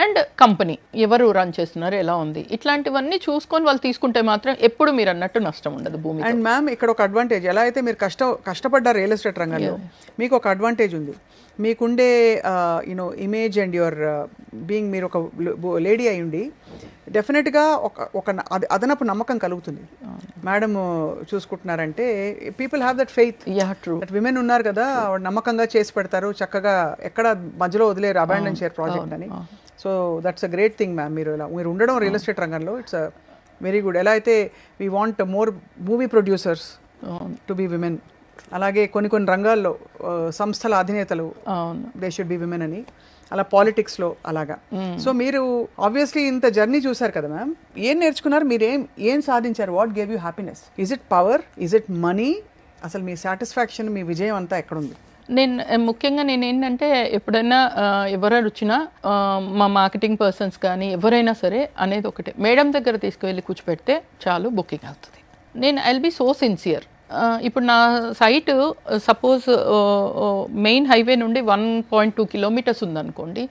అండ్ కంపెనీ ఎవరు రన్ చేస్తున్నారు ఎలా ఉంది, ఇట్లాంటివన్నీ చూసుకొని వాళ్ళు తీసుకుంటే మాత్రం ఎప్పుడు మీరు అన్నట్టు నష్టం ఉండదు భూమి. అండ్ మ్యామ్ ఇక్కడ ఒక అడ్వాంటేజ్, ఎలా అయితే మీరు కష్టపడ్డారు రియల్ ఎస్టేట్ రంగంలో, మీకు ఒక అడ్వాంటేజ్ ఉంది. మీకుండే ఇమేజ్ అండ్ యువర్ బీయింగ్, మీరు ఒక లేడీ అయి ఉండి డెఫినెట్గా ఒక అదనపు నమ్మకం కలుగుతుంది. మేడం చూసుకుంటున్నారంటే people have that faith. That women ఉన్నారు కదా, నమ్మకంగా చేసి పెడతారు, చక్కగా ఎక్కడ మధ్యలో వదిలేరు, అబాండన్ చేయర్ ప్రాజెక్ట్ అని. So that's a great thing ma'am. మీరు ఉండడం రియల్ ఎస్టేట్ రంగంలో ఇట్స్ వెరీ గుడ్. ఎలా అయితే we want more movie producers to be women, అలాగే కొన్ని రంగాల్లో సంస్థల అధినేతలు దే షుడ్ బి విమెన్ అని, అలా పాలిటిక్స్లో అలాగా. సో మీరు ఆబ్వియస్లీ ఇంత జర్నీ చూసారు కదా మ్యామ్, ఏం నేర్చుకున్నారు మీరు, ఏం సాధించారు? What gave you happiness? Is it power, is it money? అసలు మీ సాటిస్ఫాక్షన్, మీ విజయం అంతా ఎక్కడుంది? ముఖ్యంగా నేను ఏంటంటే ఎప్పుడైనా ఎవరైనా వచ్చినా మా మార్కెటింగ్ పర్సన్స్ కానీ ఎవరైనా సరే అనేది ఒకటే, మేడం దగ్గర తీసుకువెళ్ళి కూర్చోపెడితే చాలు బుకింగ్ అవుతుంది. నేను I will be so sincere. ఇప్పుడు నా సైట్ సపోజ్ మెయిన్ హైవే నుండి 1.2 కిలోమీటర్స్ ఉందనుకోండి,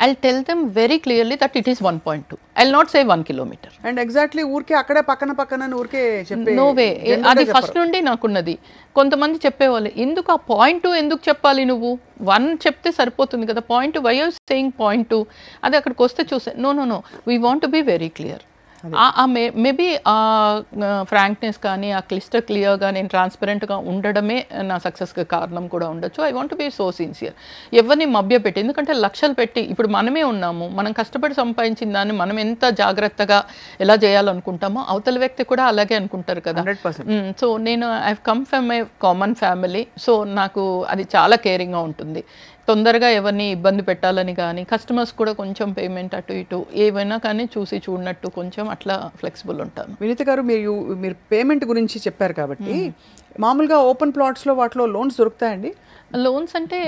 I tell them very clearly that it is 1.2. I not say 1 kilometre. And exactly ఊరికే అక్కడే పక్కన ఊరికే చెప్పే నో వే. అది ఫస్ట్ నుండి నాకున్నది. కొంతమంది చెప్పేవాళ్ళు, ఎందుకు ఆ 0.2 ఎందుకు చెప్పాలి, నువ్వు 1 చెప్తే సరిపోతుంది కదా, 0.2 వై ఆర్ సేయింగ్ 0.2? అది అక్కడికి వస్తే చూసే no we want to be very clear. Maybe ఆ ఫ్రాంక్నెస్ కానీ ఆ క్లిస్టర్ క్లియర్గా నేను ట్రాన్స్పరెంట్గా ఉండడమే నా సక్సెస్కి కారణం కూడా ఉండొచ్చు. I want be so sincere. ఎవరిని మభ్యపెట్టి, ఎందుకంటే లక్షలు పెట్టి ఇప్పుడు మనమే ఉన్నాము, మనం కష్టపడి సంపాదించిన దాన్ని మనం ఎంత జాగ్రత్తగా ఎలా చేయాలనుకుంటామో అవతల వ్యక్తి కూడా అలాగే అనుకుంటారు కదా. సో నేను I come from a common family. So నాకు అది చాలా కేరింగ్గా ఉంటుంది. తొందరగా ఎవరిని ఇబ్బంది పెట్టాలని కానీ, కస్టమర్స్ కూడా కొంచెం పేమెంట్ అటు ఇటు ఏవైనా కానీ చూసి చూడనట్టు కొంచెం అట్లా ఫ్లెక్సిబుల్ ఉంటాను. వినీత గారు, మీరు పేమెంట్ గురించి చెప్పారు కాబట్టి, మామూలుగా ఓపెన్ ప్లాట్స్లో వాటిలో లోన్స్ దొరుకుతాయండి? లోన్స్ అంటే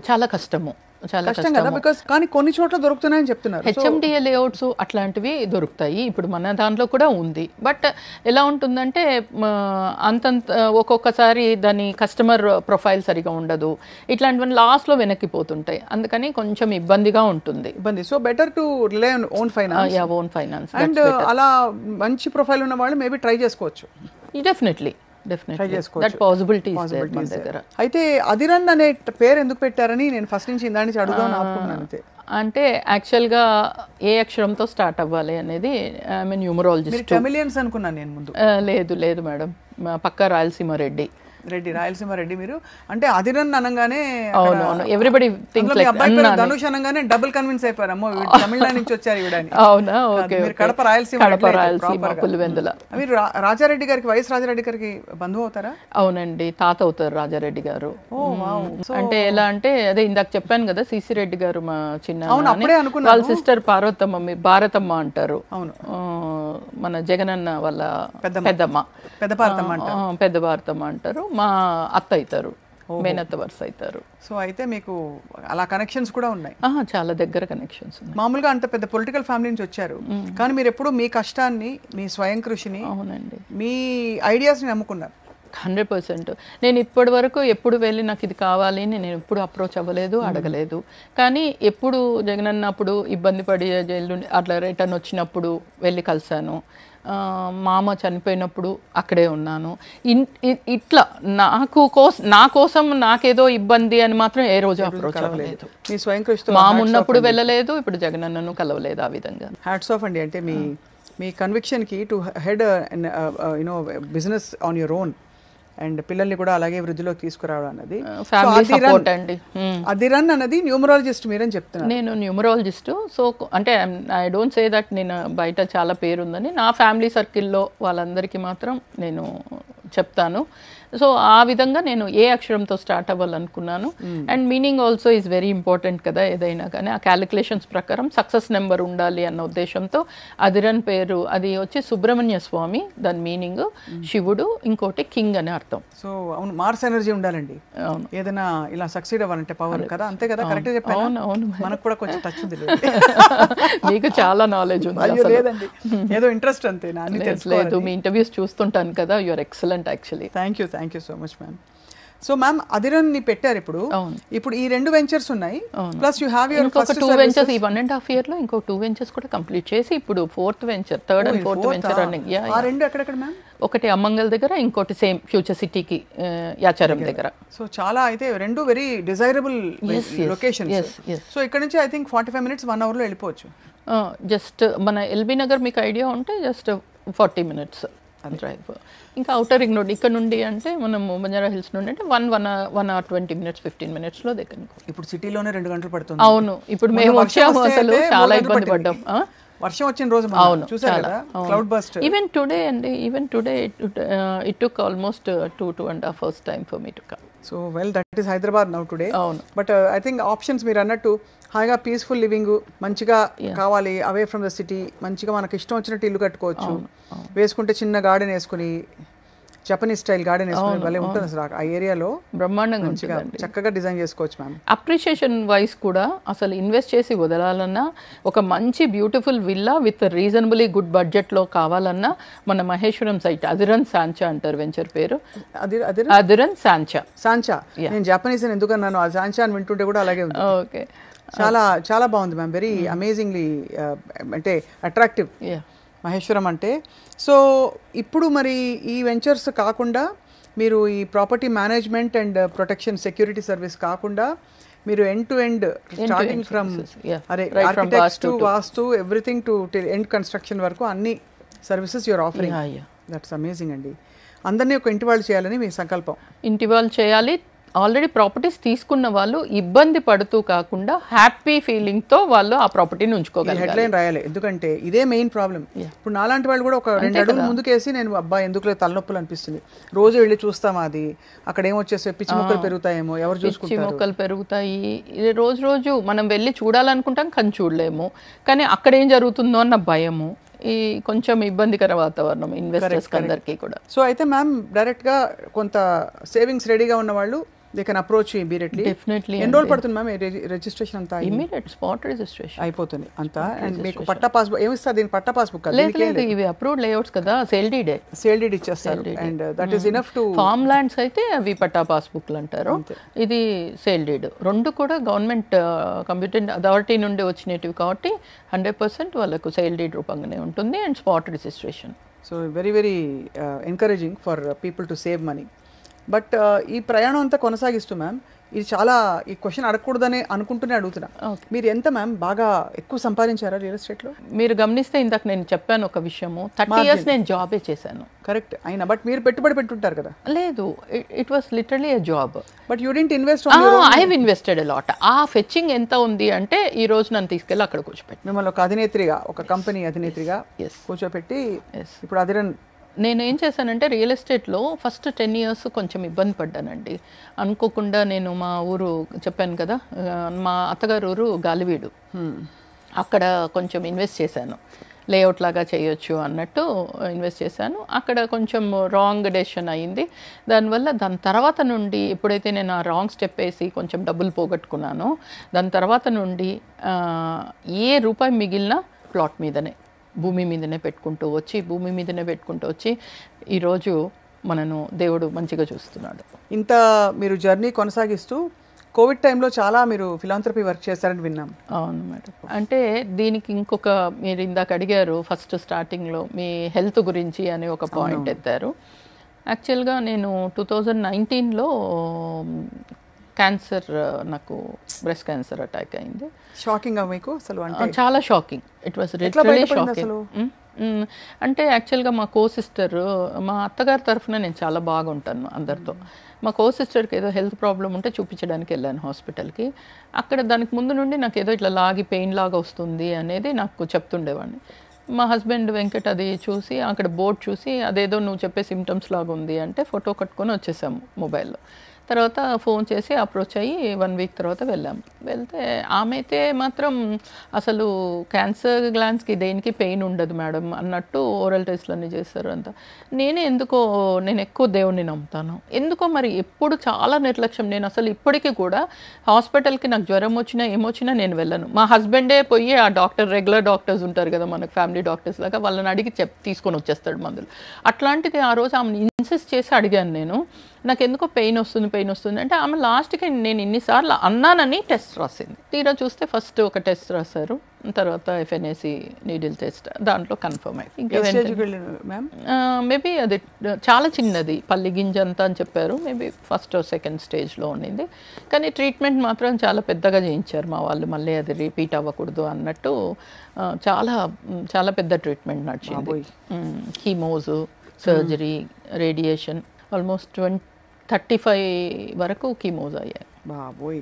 చాలా కష్టము, చాలా కష్టం కదా, బికాస్ కానీ కొన్ని చోట్ల దొరుకుతున్నాయని చెప్తున్నారు. హెచ్ఎండిఏ లేఅవుట్స్ అట్లాంటివి దొరుకుతాయి, ఇప్పుడు మన దాంట్లో కూడా ఉంది. బట్ ఎలా ఉంటుందంటే అంతంత ఒక్కొక్కసారి దాని కస్టమర్ ప్రొఫైల్ సరిగా ఉండదు, ఇట్లాంటివన్నీ లాస్ట్లో వెనక్కిపోతుంటాయి, అందుకని కొంచెం ఇబ్బందిగా ఉంటుంది. So better to rely on own finance. Own finance. And అలా మంచి ప్రొఫైల్ ఉన్న వాళ్ళు మేబీ ట్రై చేసుకోవచ్చు. డెఫినెట్లీ దట్ పాసిబిలిటీ దగ్గర. అయితే అదిరన్ అనే పేరు ఎందుకు పెట్టారని నేను ఫస్ట్ నుంచి ఇందా నుంచి అడుగుదాం అనుకున్నాను. అంటే యాక్చువల్గా ఏ అక్షరంతో స్టార్ట్ అవ్వాలి అనేది న్యూమరాలజిస్ట్. టెమిలియన్స్ అనుకున్నాను నేను ముందు. లేదు మేడం, పక్కా రాయలసీమ రెడ్డి. రాయలసీమ రెడ్డి మీరు అంటే అదిరన్ అనగానే అవునవును ఎవ్రీబడి థింక్స్ లైక్ ధనుష్ అనగానే డబుల్ కన్విన్స్ అయిపోయారు, అమ్మో తమిళనాడు నుంచి వచ్చారు ఇవిడని. అవునా, ఓకే. మీరు కడప రాయలసీమ పులివెందుల. మీరు రాజారెడ్డి గారికి, వైఎస్ రాజారెడ్డి గారికి బంధువు అవుతారా? అవునండి, తాత అవుతారు రాజారెడ్డి గారు. అంటే ఎలా అంటే అదే ఇందాక చెప్పాను కదా, సిసి రెడ్డి గారు మా చిన్న వాళ్ళ సిస్టర్ పార్వతమ్మ, భారతమ్మ అంటారు. అవును, మన జగనన్న వాళ్ళ పెద్దమ్మ, పెద్ద భారతమ్మ అంటారు. మా అత్త అవుతారు, మేనత్త వరుస అవుతారు. సో అయితే మీకు అలా కనెక్షన్స్ కూడా ఉన్నాయి? చాలా దగ్గర కనెక్షన్స్ ఉన్నాయి. మామూలుగా అంత పెద్ద పొలిటికల్ ఫ్యామిలీ నుంచి వచ్చారు, కానీ మీరు ఎప్పుడు మీ కష్టాన్ని, మీ స్వయం కృషిని, అవునండి, మీ ఐడియాస్ని నమ్ముకున్నారు. 100%. నేను ఇప్పటి వరకు ఎప్పుడు వెళ్ళి నాకు ఇది కావాలి నేను ఎప్పుడు అప్రోచ్ అవ్వలేదు, అడగలేదు. కానీ ఎప్పుడు జగనన్నప్పుడు ఇబ్బంది పడి జైలు అట్లా రిటర్న్ వచ్చినప్పుడు వెళ్ళి కలిసాను. మామ చనిపోయినప్పుడు అక్కడే ఉన్నాను. ఇట్లా నా కోసం నాకేదో ఇబ్బంది అని మాత్రం ఏ రోజు అప్రోచ్ అవ్వలేదు. మీ స్వయం కృషితో మామ ఉన్నప్పుడు వెళ్ళలేదు, ఇప్పుడు జగనన్నను కలవలేదు. ఆ విధంగా హ్యాట్స్ ఆఫ్ అండి. అంటే మీ కన్విక్షన్కి to head you know business on your own and పిల్లల్ని కూడా అలాగే వృద్ధిలోకి తీసుకురావడం అన్నది. అదిరన్ అన్నది న్యూమరాలజిస్ట్ మీరని చెప్తున్నారు. నేను న్యూమరాలజిస్ట్. సో అంటే ఐ డోంట్ సే దట్ నేను బయట చాలా పేరుందని, నా ఫ్యామిలీ సర్కిల్లో వాళ్ళందరికీ మాత్రం నేను చెప్తాను. సో ఆ విధంగా నేను ఏ అక్షరంతో స్టార్ట్ అవ్వాలనుకున్నాను. And meaning also is very important కదా, ఏదైనా కానీ ఆ క్యాలిక్యులేషన్స్ ప్రకారం సక్సెస్ నెంబర్ ఉండాలి అన్న ఉద్దేశంతో అదిరన్ పేరు అది వచ్చి సుబ్రహ్మణ్య స్వామి, దాని మీనింగ్ శివుడు, ఇంకోటి కింగ్ అని అర్థం. సో అవును, మార్స్ ఎనర్జీ ఉండాలండి. అవును, ఏదైనా ఇలా సక్సీడ్ అవ్వాలంటే పవర్ కదా, అంతే కదా, కరెక్ట్ చెప్పాను. అవును, మనకు కూడా కొంచెం టచ్ ఉంది. మీకు చాలా నాలెడ్జ్ ఉంది. లేదండి, ఏదో ఇంట్రెస్ట్ అంతే. లేదు, మీ ఇంటర్వ్యూస్ చూస్తుంటాను కదా, you are excellent actually. Thank you so much ma'am. So ma'am Adhiran ని పెట్టారు ఇప్పుడు ఈ 2 వెంచర్స్ ఉన్నాయి, plus you have your first 2 ventures. ఈ 1.5 year లో ఇంకో 2 వెంచర్స్ కూడా కంప్లీట్ చేసి ఇప్పుడు 4th venture, 3rd and 4th venture running. ఆ 2 ఎక్కడెక్కడ మ్యామ్? ఒకటి అమ్మంగల్ దగ్గర, ఇంకోటి సేమ్ ఫ్యూచర్ సిటీకి యాచారం దగ్గర. సో చాలా అయితే 2 వెరీ డిజైరబుల్ లొకేషన్స్. సో ఇక్కడ నుంచి ఐ థింక్ 45 minutes 1 hour లో వెళ్ళిపోవచ్చు. జస్ట్ మన ఎల్బీ నగర్ మీకు ఐడియా ఉంటే జస్ట్ 40 minutes డ్రైవ్. ఇంకా అవుటర్ రింగ్ రోడ్ ఇక్కడ నుండి అంటే మనం బంజారా హిల్స్ నుండి అంటే 1 hour 20 minutes 15 minutes లో దగ్గర. ఇప్పుడు సిటీలోనే 2 గంటలు పడుతుంది. అవును, ఇప్పుడు మేము వచ్చాము, అసలు చాలా ఇబ్బంది పడ్డాం. వర్షం వచ్చిన రోజు చూసారు కదా క్లౌడ్ బస్ట్. ఈవెన్ టుడే అండి, even today it took almost 2.5 hours time for me to come. So well that is Hyderabad now today. అవును. బట్ ఐ థింక్ ఆప్షన్స్ మీరు అన్నట్టు హాయిగా పీస్ఫుల్ లివింగ్ మంచిగా కావాలి, అవే ఫ్రమ్ ద సిటీ, మంచిగా మనకి ఇష్టం వచ్చినట్టు ఇల్లు కట్టుకోవచ్చు, వేసుకుంటే చిన్న గార్డెన్ వేసుకుని జపనీస్ స్టైల్ గార్డెన్ వేసుకుని భలే ఉంటుంది అసలు ఆ ఏరియాలో. బ్రహ్మాండంగా మంచిగా చక్కగా డిజైన్ చేసుకోవచ్చు మ్యామ్. అప్రిషియేషన్ వైజ్ కూడా అసలు ఇన్వెస్ట్ చేసి వదలాలన్నా, ఒక మంచి beautiful villa with reasonably good బడ్జెట్లో కావాలన్నా మన మహేశ్వరం సైట్ అదిరన్ సాంచా అంటారు వెంచర్ పేరు. అదిరన్ సాంచా. సాంచా నేను జపనీస్ అని ఎందుకన్నాను, ఆ సాంచా అని వింటుంటే కూడా అలాగే ఉంది. ఓకే, చాలా చాలా బాగుంది మ్యామ్, వెరీ అమేజింగ్లీ అంటే అట్రాక్టివ్ మహేశ్వరం అంటే. సో ఇప్పుడు మరి ఈ వెంచర్స్ కాకుండా మీరు ఈ property management and protection security service కాకుండా మీరు end to end starting from architects to vastu everything to end construction వరకు అన్ని services you are offering. That's amazing అండి. అందరినీ ఒక ఇంటి వాళ్ళు చేయాలని మీ సంకల్పం. ఇంటి వాళ్ళు చేయాలి. ఆల్రెడీ ప్రాపర్టీస్ తీసుకున్న వాళ్ళు ఇబ్బంది పడుతూ కాకుండా హ్యాపీ ఫీలింగ్తో వాళ్ళు ఆ ప్రాపర్టీని ఉంచుకోగలరు. హెడ్లైన్ రాయాలి, ఎందుకంటే ఇదే మెయిన్ ప్రాబ్లం. ఇప్పుడు నాలాంటి వాళ్ళు కూడా ఒక 2 అడుగులు ముందుకేసి నేను అబ్బా ఎందుకు తలనొప్పులు అనిపిస్తుంది, రోజు వెళ్ళి చూస్తామా అది అక్కడ ఏమొచ్చేస్తే పిచ్చి మొక్కలు పెరుగుతాయేమో, ఎవరు చూసుకుంటారు, పిచ్చి మొక్కలు పెరుగుతాయి. రోజు మనం వెళ్ళి చూడాలనుకుంటాం కానీ చూడలేము, కానీ అక్కడ ఏం జరుగుతుందో అన్న భయము, ఈ కొంచెం ఇబ్బందికర వాతావరణం ఇన్వెస్టర్స్ అందరికీ కూడా. సో అయితే మ్యామ్ డైరెక్ట్గా కొంత సేవింగ్స్ రెడీగా ఉన్న వాళ్ళు they can approach you immediately. Definitely. ఎన్ని రోజులు పడుతుంది మ్యామ్ రిజిస్ట్రేషన్ అంతా? ఇమీడియట్ స్పాట్ రిజిస్ట్రేషన్ అయిపోతుంది అంతా. అండ్ మీకు పట్టా పాస్బుక్ ఏమిస్తారు? దీని పట్టా పాస్బుక్ లేదు, ఇవి అప్రూవ్డ్ లేఅవుట్స్ కదా, సేల్ డీడ్ ఇచ్చేస్తారు. And that is enough to. Farm lands అయితే అవి పట్టా పాస్బుక్లు అంటారు, ఇది సేల్ డీడ్. రెండు కూడా గవర్నమెంట్ కంప్యూటర్ అథారిటీ నుండి వచ్చినవి కాబట్టి 100% వాళ్ళకు సేల్ డీడ్ రూపంగానే ఉంటుంది and spot registration. So very very encouraging for people to save money. But ఈ ప్రయాణం అంతా కొనసాగిస్తూ మ్యామ్, ఇది చాలా ఈ క్వశ్చన్ అడగకూడదని అనుకుంటూనే అడుగుతున్నా, మీరు ఎంత మ్యామ్ బాగా ఎక్కువ సంపాదించారా రియల్ ఎస్టేట్లో? మీరు గమనిస్తే ఇందాక నేను చెప్పాను ఒక విషయము, 30 years నేను జాబే చేశాను. కరెక్ట్ అయినా బట్ మీరు పెట్టుబడి పెట్టుంటారు కదా? లేదు, it was literally a job. But you didn't invest. I have invested a lot. ఆ ఫెచ్చింగ్ ఎంత ఉంది అంటే ఈ రోజు నన్ను తీసుకెళ్ళి అక్కడ కూర్చోపెట్టి మిమ్మల్ని ఒక అధినేత్రిగా, ఒక కంపెనీ అధినేత్రిగా కూర్చోపెట్టి ఇప్పుడు అధిరన్. నేను ఏం చేశానంటే రియల్ ఎస్టేట్లో ఫస్ట్ 10 years కొంచెం ఇబ్బంది పడ్డానండి. అనుకోకుండా నేను మా ఊరు చెప్పాను కదా, మా అత్తగారు ఊరు గాలివీడు, అక్కడ కొంచెం ఇన్వెస్ట్ చేశాను. లేఅవుట్ లాగా చేయొచ్చు అన్నట్టు ఇన్వెస్ట్ చేశాను. అక్కడ కొంచెం రాంగ్ డెసిషన్ అయ్యింది. దాని తర్వాత నుండి ఎప్పుడైతే నేను ఆ రాంగ్ స్టెప్ వేసి కొంచెం డబ్బులు పోగొట్టుకున్నానో, దాని తర్వాత నుండి ఏ రూపాయి మిగిలినా ప్లాట్ మీదనే, భూమి మీదనే పెట్టుకుంటూ వచ్చి ఈరోజు మనను దేవుడు మంచిగా చూస్తున్నాడు. ఇంత మీరు జర్నీ కొనసాగిస్తూ కోవిడ్ టైంలో చాలా మీరు ఫిలాంథ్రపీ వర్క్ చేశారని విన్నాం. అవును మేడం. అంటే దీనికి ఇంకొక, మీరు ఇందాక అడిగారు ఫస్ట్ స్టార్టింగ్లో మీ హెల్త్ గురించి అనే ఒక పాయింట్ ఎత్తారు. యాక్చువల్గా నేను 2019లో క్యాన్సర్, నాకు బ్రెస్ట్ క్యాన్సర్ అటాక్ అయింది. షాకింగ్ మీకు అసలు? అంటే చాలా shocking. It was literally shocking. అంటే యాక్చువల్గా మా సిస్టర్, మా అత్తగారి తరఫున నేను చాలా బాగుంటాను అందరితో. మా సిస్టర్కి ఏదో హెల్త్ ప్రాబ్లం ఉంటే చూపించడానికి వెళ్ళాను హాస్పిటల్కి. అక్కడ దానికి ముందు నుండి నాకు ఏదో ఇట్లా లాగి పెయిన్ లాగా వస్తుంది అనేది నాకు చెప్తుండేవాడిని. మా హస్బెండ్ వెంకట్ అది చూసి, అక్కడ బోర్డు చూసి అదేదో నువ్వు చెప్పే సిమ్టమ్స్ లాగా ఉంది అంటే ఫోటో కట్టుకొని వచ్చేసాము మొబైల్లో. తర్వాత ఫోన్ చేసి అప్రోచ్ అయ్యి 1 week తర్వాత వెళ్ళాము. వెళ్తే ఆమె అయితే మాత్రం అసలు క్యాన్సర్ గ్లాండ్స్కి దేనికి పెయిన్ ఉండదు మేడం అన్నట్టు ఓరల్ టెస్ట్లు అన్నీ చేస్తారు అంతా. నేను ఎక్కువ దేవుణ్ణి నమ్ముతాను. ఎందుకో మరి ఎప్పుడు చాలా నిర్లక్ష్యం. నేను అసలు ఇప్పటికీ కూడా హాస్పిటల్కి నాకు జ్వరం వచ్చినా ఏమొచ్చినా నేను వెళ్ళను. మా హస్బెండే పోయి ఆ రెగ్యులర్ డాక్టర్స్ ఉంటారు కదా మనకు, ఫ్యామిలీ డాక్టర్స్ లాగా, వాళ్ళని అడిగి తీసుకొని వచ్చేస్తాడు మందులు. అట్లాంటిది ఆ రోజు ఆమెను ఇన్సిస్ట్ చేసి అడిగాను నేను, నాకు ఎందుకో పెయిన్ వస్తుంది అంటే ఆమె లాస్ట్కి నేను ఇన్నిసార్లు అన్నానని టెస్ట్ రాసింది. తీరా చూస్తే ఫస్ట్ ఒక టెస్ట్ రాశారు, తర్వాత FNAC నీడిల్ టెస్ట్, దాంట్లో కన్ఫర్మ్ అయింది. మేబీ అది చాలా చిన్నది, పల్లి గింజ అంతా అని చెప్పారు. మేబీ ఫస్ట్ సెకండ్ స్టేజ్లో ఉండింది. కానీ ట్రీట్మెంట్ మాత్రం చాలా పెద్దగా చేయించారు మా వాళ్ళు, మళ్ళీ అది రిపీట్ అవ్వకూడదు అన్నట్టు. చాలా చాలా పెద్ద ట్రీట్మెంట్ నడిచింది. కీమోస్, సర్జరీ, రేడియేషన్, ఆల్మోస్ట్ 35 వరకు కీమోస్ అయ్యాయి. బాబోయ్,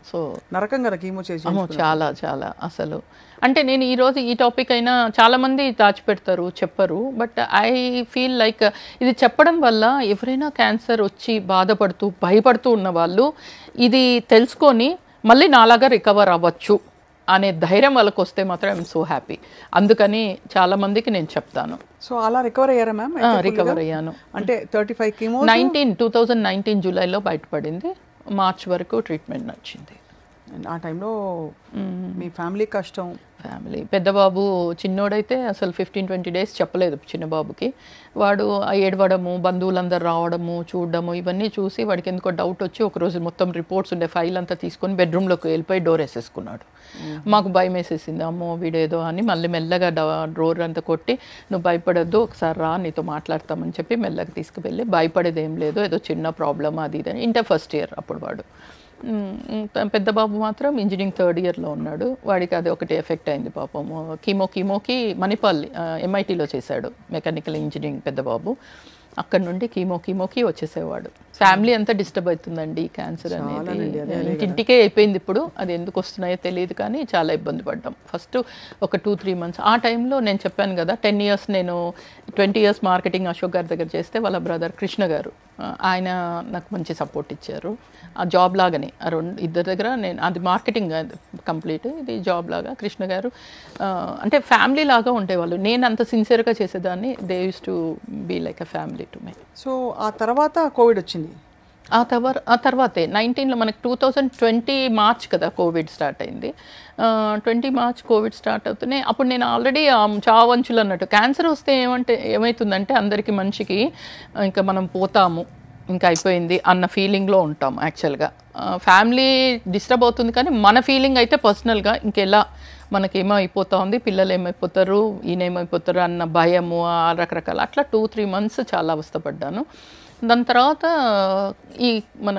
సో నరకం కదా కీమో చేసి. చాలా చాలా అసలు అంటే నేను ఈరోజు ఈ టాపిక్ అయినా చాలామంది దాచిపెడతారు, చెప్పరు. బట్ ఐ ఫీల్ లైక్ ఇది చెప్పడం వల్ల ఎవరైనా క్యాన్సర్ వచ్చి బాధపడుతూ భయపడుతూ ఉన్న వాళ్ళు ఇది తెలుసుకొని మళ్ళీ నాలాగా రికవర్ అవ్వచ్చు అనే ధైర్యం వాళ్ళకి వస్తే మాత్రం ఐఎమ్ సో హ్యాపీ. అందుకని చాలా మందికి నేను చెప్తాను. సో అలా రికవర్ అయ్యారా మ్యామ్? రికవర్ అయ్యాను. అంటే 35 కీమో 2019 జూలైలో బయటపడింది. మార్చ్ వరకు ట్రీట్మెంట్ నచ్చింది. ఆ టైంలో మీ ఫ్యామిలీ కష్టం. ఫ్యామిలీ పెద్ద బాబు చిన్నోడైతే అసలు 15-20 డేస్ చెప్పలేదు చిన్న బాబుకి. వాడు ఏడవడము, బంధువులందరూ రావడము, చూడడము ఇవన్నీ చూసి వాడికి ఎందుకో డౌట్ వచ్చి ఒకరోజు మొత్తం రిపోర్ట్స్ ఉండే ఫైల్ అంతా తీసుకొని బెడ్రూమ్లోకి వెళ్ళిపోయి డోర్ వేసేసుకున్నాడు. మాకు భయం వేసేసింది, అమ్మో వీడేదో అని. మళ్ళీ మెల్లగా డోర్ అంతా కొట్టి, నువ్వు భయపడద్దు, ఒకసారి రా నీతో మాట్లాడతామని చెప్పి మెల్లగా తీసుకువెళ్ళి, భయపడేది ఏం లేదు, ఏదో చిన్న ప్రాబ్లమ్ అది ఇది అని. ఇంటర్ ఫస్ట్ ఇయర్ అప్పుడు వాడు. పెద్ద బాబు మాత్రం ఇంజనీరింగ్ థర్డ్ ఇయర్లో ఉన్నాడు. వాడికి అది ఒకటి ఎఫెక్ట్ అయింది పాపం. కీమోకి మణిపల్లి MITలో చేశాడు మెకానికల్ ఇంజనీరింగ్ పెద్ద బాబు. అక్కడ నుండి కీమోకి వచ్చేసేవాడు. ఫ్యామిలీ అంతా డిస్టర్బ్ అవుతుందండి క్యాన్సర్ అనేది. ఇంటింటికే అయిపోయింది ఇప్పుడు. అది ఎందుకు వస్తున్నాయో తెలియదు కానీ చాలా ఇబ్బంది పడ్డాం. ఫస్ట్ ఒక 2-3 months ఆ టైంలో నేను చెప్పాను కదా 10 years నేను 20 years మార్కెటింగ్ అశోక్ గారి దగ్గర చేస్తే వాళ్ళ బ్రదర్ కృష్ణ గారు ఆయన నాకు మంచి సపోర్ట్ ఇచ్చారు. ఆ జాబ్ లాగానే ఇద్దరి దగ్గర నేను అది మార్కెటింగ్ కంప్లీట్, ఇది జాబ్ లాగా. కృష్ణ గారు అంటే ఫ్యామిలీ లాగా ఉండేవాళ్ళు. నేను అంత సిన్సియర్గా చేసేదాన్ని. They used to be like a family to me. So ఆ తర్వాత కోవిడ్ వచ్చింది. ఆ తర్వాతే 19లో మనకి 2020 మార్చ్ కదా కోవిడ్ స్టార్ట్ అయింది. 20 మార్చ్ కోవిడ్ స్టార్ట్ అవుతూనే అప్పుడు నేను ఆల్రెడీ చావంచులు అన్నట్టు. క్యాన్సర్ వస్తే ఏమవుతుందంటే అందరికీ మనిషికి ఇంకా మనం పోతాము, ఇంకా అయిపోయింది అన్న ఫీలింగ్లో ఉంటాం. యాక్చువల్గా ఫ్యామిలీ డిస్టర్బ్ అవుతుంది కానీ మన ఫీలింగ్ అయితే పర్సనల్గా ఇంకెలా మనకేమో అయిపోతుంది, పిల్లలు ఏమైపోతారు, ఈయనేమైపోతారు అన్న భయము రకరకాల. అట్లా 2-3 months చాలా అవస్థపడ్డాను. దాని తర్వాత ఈ మన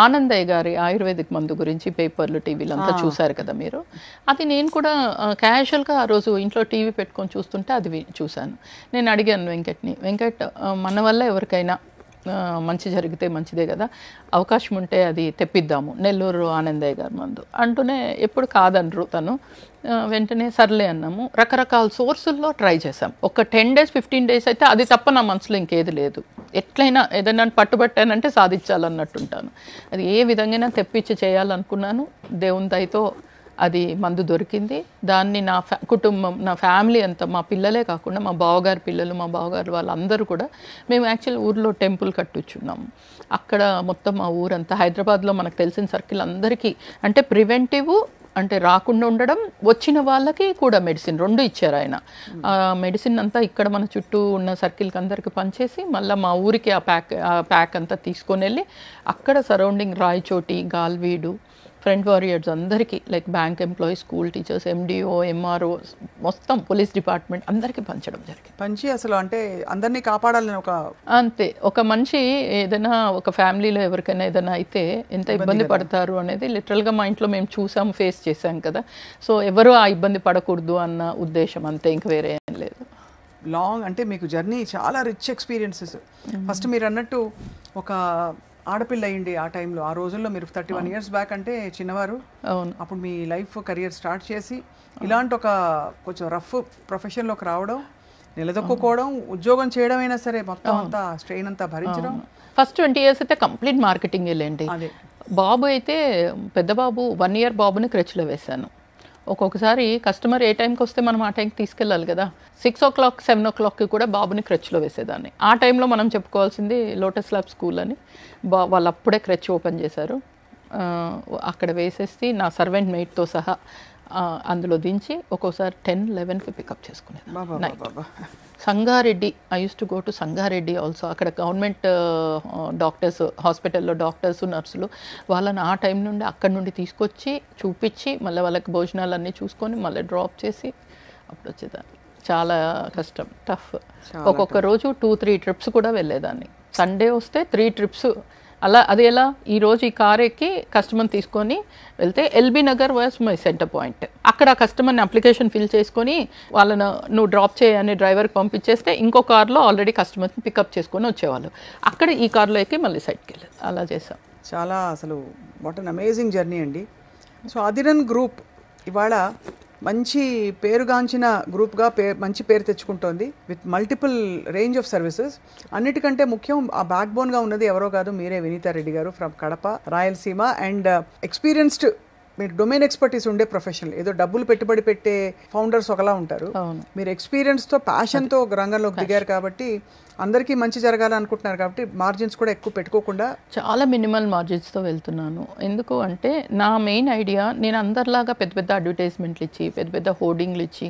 ఆనందయ్య గారి ఆయుర్వేదిక్ మందు గురించి పేపర్లు టీవీలు అంతా చూశారు కదా మీరు. అది నేను కూడా క్యాజువల్గా ఆ రోజు ఇంట్లో టీవీ పెట్టుకొని చూస్తుంటే అది చూశాను. నేను అడిగాను వెంకట్ మన వల్ల ఎవరికైనా మంచి జరిగితే మంచిదే కదా, అవకాశం ఉంటే అది తెప్పిద్దాము, నెల్లూరు ఆనందయ్య గారి మందు అంటూనే ఎప్పుడు కాదనరు తను. వెంటనే సర్లే అన్నాము. రకరకాల సోర్సుల్లో ట్రై చేసాం. ఒక 10 days 15 days అయితే అది తప్ప నా మనసులో ఇంకేది లేదు. ఎట్లయినా ఏదైనా పట్టుబట్టానంటే సాధించాలన్నట్టుంటాను. అది ఏ విధంగా తెప్పించి చేయాలనుకున్నాను. దేవుని దయతో అది మందు దొరికింది. దాన్ని నా కుటుంబం, నా ఫ్యామిలీ అంతా, మా పిల్లలే కాకుండా మా బావగారి పిల్లలు, మా బావగారు వాళ్ళందరూ కూడా, మేము యాక్చువల్ ఊర్లో టెంపుల్ కట్టుచున్నాము. అక్కడ మొత్తం మా ఊరంతా, హైదరాబాద్లో మనకు తెలిసిన సర్కిల్ అందరికీ అంటే ప్రివెంటివ్ అంటే రాకుండా ఉండడం, వచ్చిన వాళ్ళకి కూడా మెడిసిన్ 2 ఇచ్చారు ఆయన. ఆ మెడిసిన్ అంతా ఇక్కడ మన చుట్టూ ఉన్న సర్కిల్కి అందరికి పనిచేసి మళ్ళీ మా ఊరికి ఆ ప్యాక్ అంతా తీసుకొని వెళ్ళి అక్కడ సరౌండింగ్ రాయచోటి, గాల్వీడు, ఫ్రంట్ వారియర్స్ అందరికీ, like bank employees, school teachers, MDO, MRO, మొత్తం పోలీస్ డిపార్ట్మెంట్ అందరికీ పంచడం జరిగింది. పంచి అసలు అంటే అందరినీ కాపాడాలని ఒక అంతే. ఒక మనిషి ఏదైనా ఒక ఫ్యామిలీలో ఎవరికైనా ఏదైనా అయితే ఎంత ఇబ్బంది పడతారు అనేది లిటరల్గా మా ఇంట్లో మేము చూసాం, ఫేస్ చేసాం కదా. సో ఎవరు ఆ ఇబ్బంది పడకూడదు అన్న ఉద్దేశం అంతే, ఇంక వేరే ఏం లేదు. లాంగ్ అంటే మీకు జర్నీ చాలా రిచ్ ఎక్స్పీరియన్సెస్. ఫస్ట్ మీరు అన్నట్టు ఒక ఆడపిల్ల అయ్యింది ఆ టైంలో, ఆ రోజుల్లో మీరు 31 years బ్యాక్ అంటే చిన్నవారు. అవును. అప్పుడు మీ లైఫ్ కెరియర్ స్టార్ట్ చేసి ఇలాంటి ఒక కొంచెం రఫ్ ప్రొఫెషన్లోకి రావడం, నిలదొక్కుకోవడం, ఉద్యోగం చేయడం అయినా సరే మొత్తం అంతా స్ట్రెయిన్ అంతా భరించడం. ఫస్ట్ 20 years అయితే కంప్లీట్ మార్కెటింగ్ వెళ్ళండి. బాబు అయితే పెద్ద బాబు 1 year బాబుని క్రెచ్లో వేశాను. ఒక్కొక్కసారి కస్టమర్ ఏ టైంకి వస్తే మనం ఆ టైంకి తీసుకెళ్ళాలి కదా. 6 o'clock 7 o'clockకి కూడా బాబుని క్రెచ్లో వేసేదాన్ని. ఆ టైంలో మనం చెప్పుకోవాల్సింది లోటస్ ల్యాబ్ స్కూల్ అని, వాళ్ళు అప్పుడే క్రెచ్ ఓపెన్ చేశారు. అక్కడ వేసేసి నా సర్వెంట్ మేట్తో సహా అందులో దించి ఒక్కోసారి 10-11కి పికప్ చేసుకునేది night. Sangareddy, I use to go to Sangareddy also. అక్కడ గవర్నమెంట్ డాక్టర్స్, హాస్పిటల్లో డాక్టర్స్, నర్సులు, వాళ్ళని ఆ టైం నుండి అక్కడి నుండి తీసుకొచ్చి చూపించి మళ్ళీ వాళ్ళకి భోజనాలు అన్నీ చూసుకొని మళ్ళీ డ్రాప్ చేసి అప్పుడు వచ్చేదాన్ని. చాలా కష్టం, టఫ్. ఒక్కొక్క రోజు 2-3 trips కూడా వెళ్ళేదాన్ని. సండే వస్తే 3 trips. అలా అది ఎలా, ఈరోజు ఈ కార్ ఎక్కి కస్టమర్ని తీసుకొని వెళ్తే LB Nagar was my centre point. అక్కడ కస్టమర్ని అప్లికేషన్ ఫిల్ చేసుకొని వాళ్ళను నువ్వు డ్రాప్ చేయని డ్రైవర్కి పంపించేస్తే ఇంకో కార్లో ఆల్రెడీ కస్టమర్ని పికప్ చేసుకొని వచ్చేవాళ్ళు. అక్కడ ఈ కార్లో ఎక్కి మళ్ళీ సైడ్కి వెళ్ళేది. అలా చేసాం. చాలా అసలు వాట్ అన్ అమేజింగ్ జర్నీ అండి. సో అధిరన్ గ్రూప్ ఇవాళ మంచి పేరుగాంచిన గ్రూప్గా మంచి పేరు తెచ్చుకుంటోంది with multiple range of services. అన్నిటికంటే ముఖ్యం ఆ బ్యాక్ బోన్గా ఉన్నది ఎవరో కాదు, మీరే వినీతా రెడ్డి గారు from Kadapa, Rayalaseema. And experienced, మీరు డొమైన్ ఎక్స్పర్టీస్ ఉండే ప్రొఫెషనల్. ఏదో డబ్బులు పెట్టుబడి పెట్టే ఫౌండర్స్ ఒకలా ఉంటారు, మీరు ఎక్స్పీరియన్స్తో ప్యాషన్తో రంగంలోకి దిగారు కాబట్టి అందరికీ మంచి జరగాలనుకుంటున్నారు కాబట్టి మార్జిన్స్ కూడా ఎక్కువ పెట్టుకోకుండా చాలా మినిమల్ మార్జిన్స్తో వెళ్తున్నాను. ఎందుకు అంటే నా మెయిన్ ఐడియా, నేను అందరిలాగా పెద్ద పెద్ద అడ్వర్టైజ్మెంట్లు ఇచ్చి పెద్ద పెద్ద హోర్డింగ్లు ఇచ్చి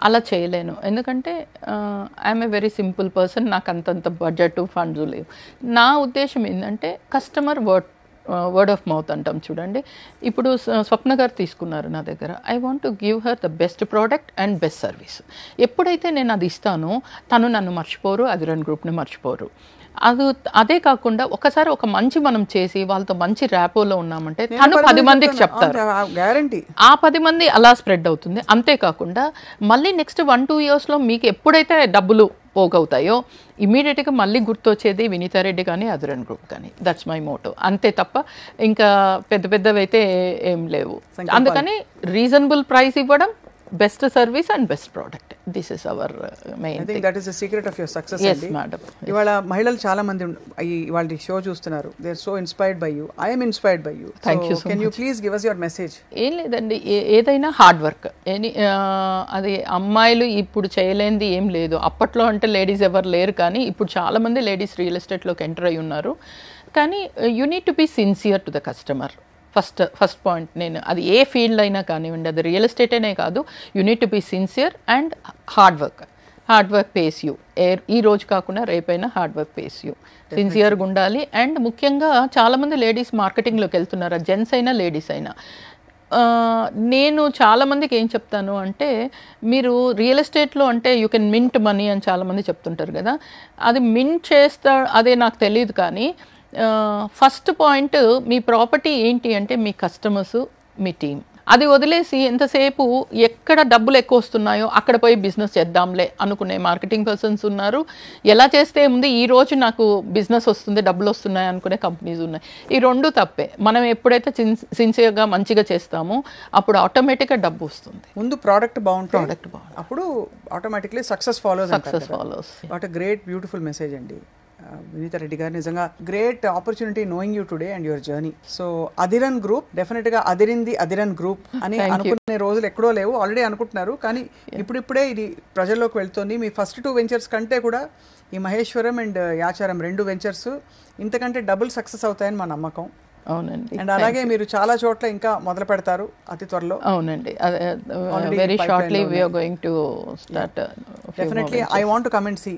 అలా చేయలేను. ఎందుకంటే I'm a very simple person, నాకు అంతంత బడ్జెట్ ఫండ్స్ లేవు. నా ఉద్దేశం ఏంటంటే కస్టమర్ వర్డ్ ఆఫ్ మౌత్ అంటాం చూడండి. ఇప్పుడు స్వప్న గారు తీసుకున్నారు నా దగ్గర, I want to give her the best product and best service. ఎప్పుడైతే నేను అది ఇస్తానో తను నన్ను మర్చిపోరు, అధిరన్ గ్రూప్ని మర్చిపోరు. అదే కాకుండా ఒకసారి ఒక మంచి మనం చేసి వాళ్ళతో మంచి ర్యాపోలో ఉన్నామంటే తను 10 మందికి చెప్తారు, గ్యారంటీ ఆ 10 మంది అలా స్ప్రెడ్ అవుతుంది. అంతేకాకుండా మళ్ళీ నెక్స్ట్ 1-2 ఇయర్స్లో మీకు ఎప్పుడైతే డబ్బులు పోగవుతాయో ఇమీడియట్గా మళ్ళీ గుర్తొచ్చేది వినీతా రెడ్డి కానీ అధిరన్ గ్రూప్ కానీ. That's my motto. అంతే తప్ప ఇంకా పెద్ద పెద్దవి అయితే ఏం లేవు. అందుకని రీజనబుల్ ప్రైస్ ఇవ్వడం, best service and best product, this is our main. I think that is the secret of your success. yes madam. ఇవాళ మహిళలు చాలా మంది ఇవాళ షో చూస్తున్నారు, they are so inspired by you, I am inspired by you. Thank you so much. Can you please give us your message? ఏం లేదండి, ఏదైనా hard work. అది అమ్మాయిలు ఇప్పుడు చేయలేనిది ఏం లేదు. అప్పట్లో అంటే లేడీస్ ఎవరు లేరు, కానీ ఇప్పుడు చాలామంది లేడీస్ రియల్ ఎస్టేట్లోకి ఎంటర్ అయి ఉన్నారు. కానీ you need to be sincere to the customer. First point, నేను అది ఏ ఫీల్డ్ అయినా కానివ్వండి, అది రియల్ ఎస్టేట్ అనే కాదు, you need to be sincere and hard work pays you. ఈ రోజు కాకుండా రేపైనా హార్డ్ వర్క్ పేస్ యూ. సిన్సియర్గా ఉండాలి. అండ్ ముఖ్యంగా చాలామంది లేడీస్ మార్కెటింగ్లోకి వెళ్తున్నారు, జెంట్స్ అయినా లేడీస్ అయినా. నేను చాలామందికి ఏం చెప్తాను అంటే, మీరు రియల్ ఎస్టేట్లో అంటే యూ కెన్ మింట్ మనీ అని చాలామంది చెప్తుంటారు కదా, అది మింట్ అదే నాకు తెలియదు. కానీ ఫస్ట్ పాయింట్, మీ ప్రాపర్టీ ఏంటి అంటే మీ కస్టమర్స్, మీ టీం. అది వదిలేసి ఎంతసేపు ఎక్కడ డబ్బులు ఎక్కువ వస్తున్నాయో అక్కడ పోయి బిజినెస్ చేద్దాంలే అనుకునే మార్కెటింగ్ పర్సన్స్ ఉన్నారు. ఎలా చేస్తే ఉంది, ఈ రోజు నాకు బిజినెస్ వస్తుంది, డబ్బులు వస్తున్నాయి అనుకునే కంపెనీస్ ఉన్నాయి. ఈ రెండు తప్పే. మనం ఎప్పుడైతే సిన్సియర్గా మంచిగా చేస్తామో అప్పుడు ఆటోమేటిక్గా డబ్బు వస్తుంది. ముందు ప్రోడక్ట్ బాగుంటుంది, అప్పుడు automatically success follows. What a great beautiful message అండి వినీతా రెడ్డి గారు. నిజంగా great opportunity knowing you today and your journey. So Adhiran group డెఫినెట్గా అదిరింది అధిరన్ గ్రూప్ అని అనుకునే రోజులు ఎక్కడో లేవు, ఆల్రెడీ అనుకుంటున్నారు. కానీ ఇప్పుడిప్పుడే ఇది ప్రజల్లోకి వెళ్తుంది. మీ ఫస్ట్ 2 వెంచర్స్ కంటే కూడా ఈ మహేశ్వరం అండ్ యాచారం 2 వెంచర్స్ ఇంతకంటే డబుల్ సక్సెస్ అవుతాయని మా నమ్మకం. అవునండి. అండ్ అలాగే మీరు చాలా చోట్ల ఇంకా మొదలు పెడతారు అతి త్వరలో. అవునండి, very shortly we are going to start. Definitely I want to come and see.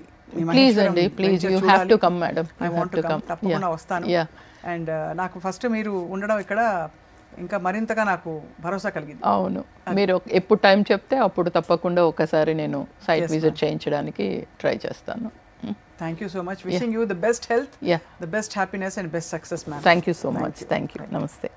Please అండి, please, you have to come madam. I want to come, తప్పకుండా వస్తాను. అండ్ నాకు ఫస్ట్ మీరు ఉండడం ఇక్కడ ఇంకా మరింతగా నాకు భరోసా కలిగింది. అవును, మీరు ఎప్పుడు టైం చెప్తే అప్పుడు తప్పకుండా ఒకసారి నేను సైట్ విజిట్ చేయించడానికి ట్రై చేస్తాను. Thank you so much. Wishing you the best health, the best happiness and best success, ma'am. Thank you so much. Thank you. Namaste.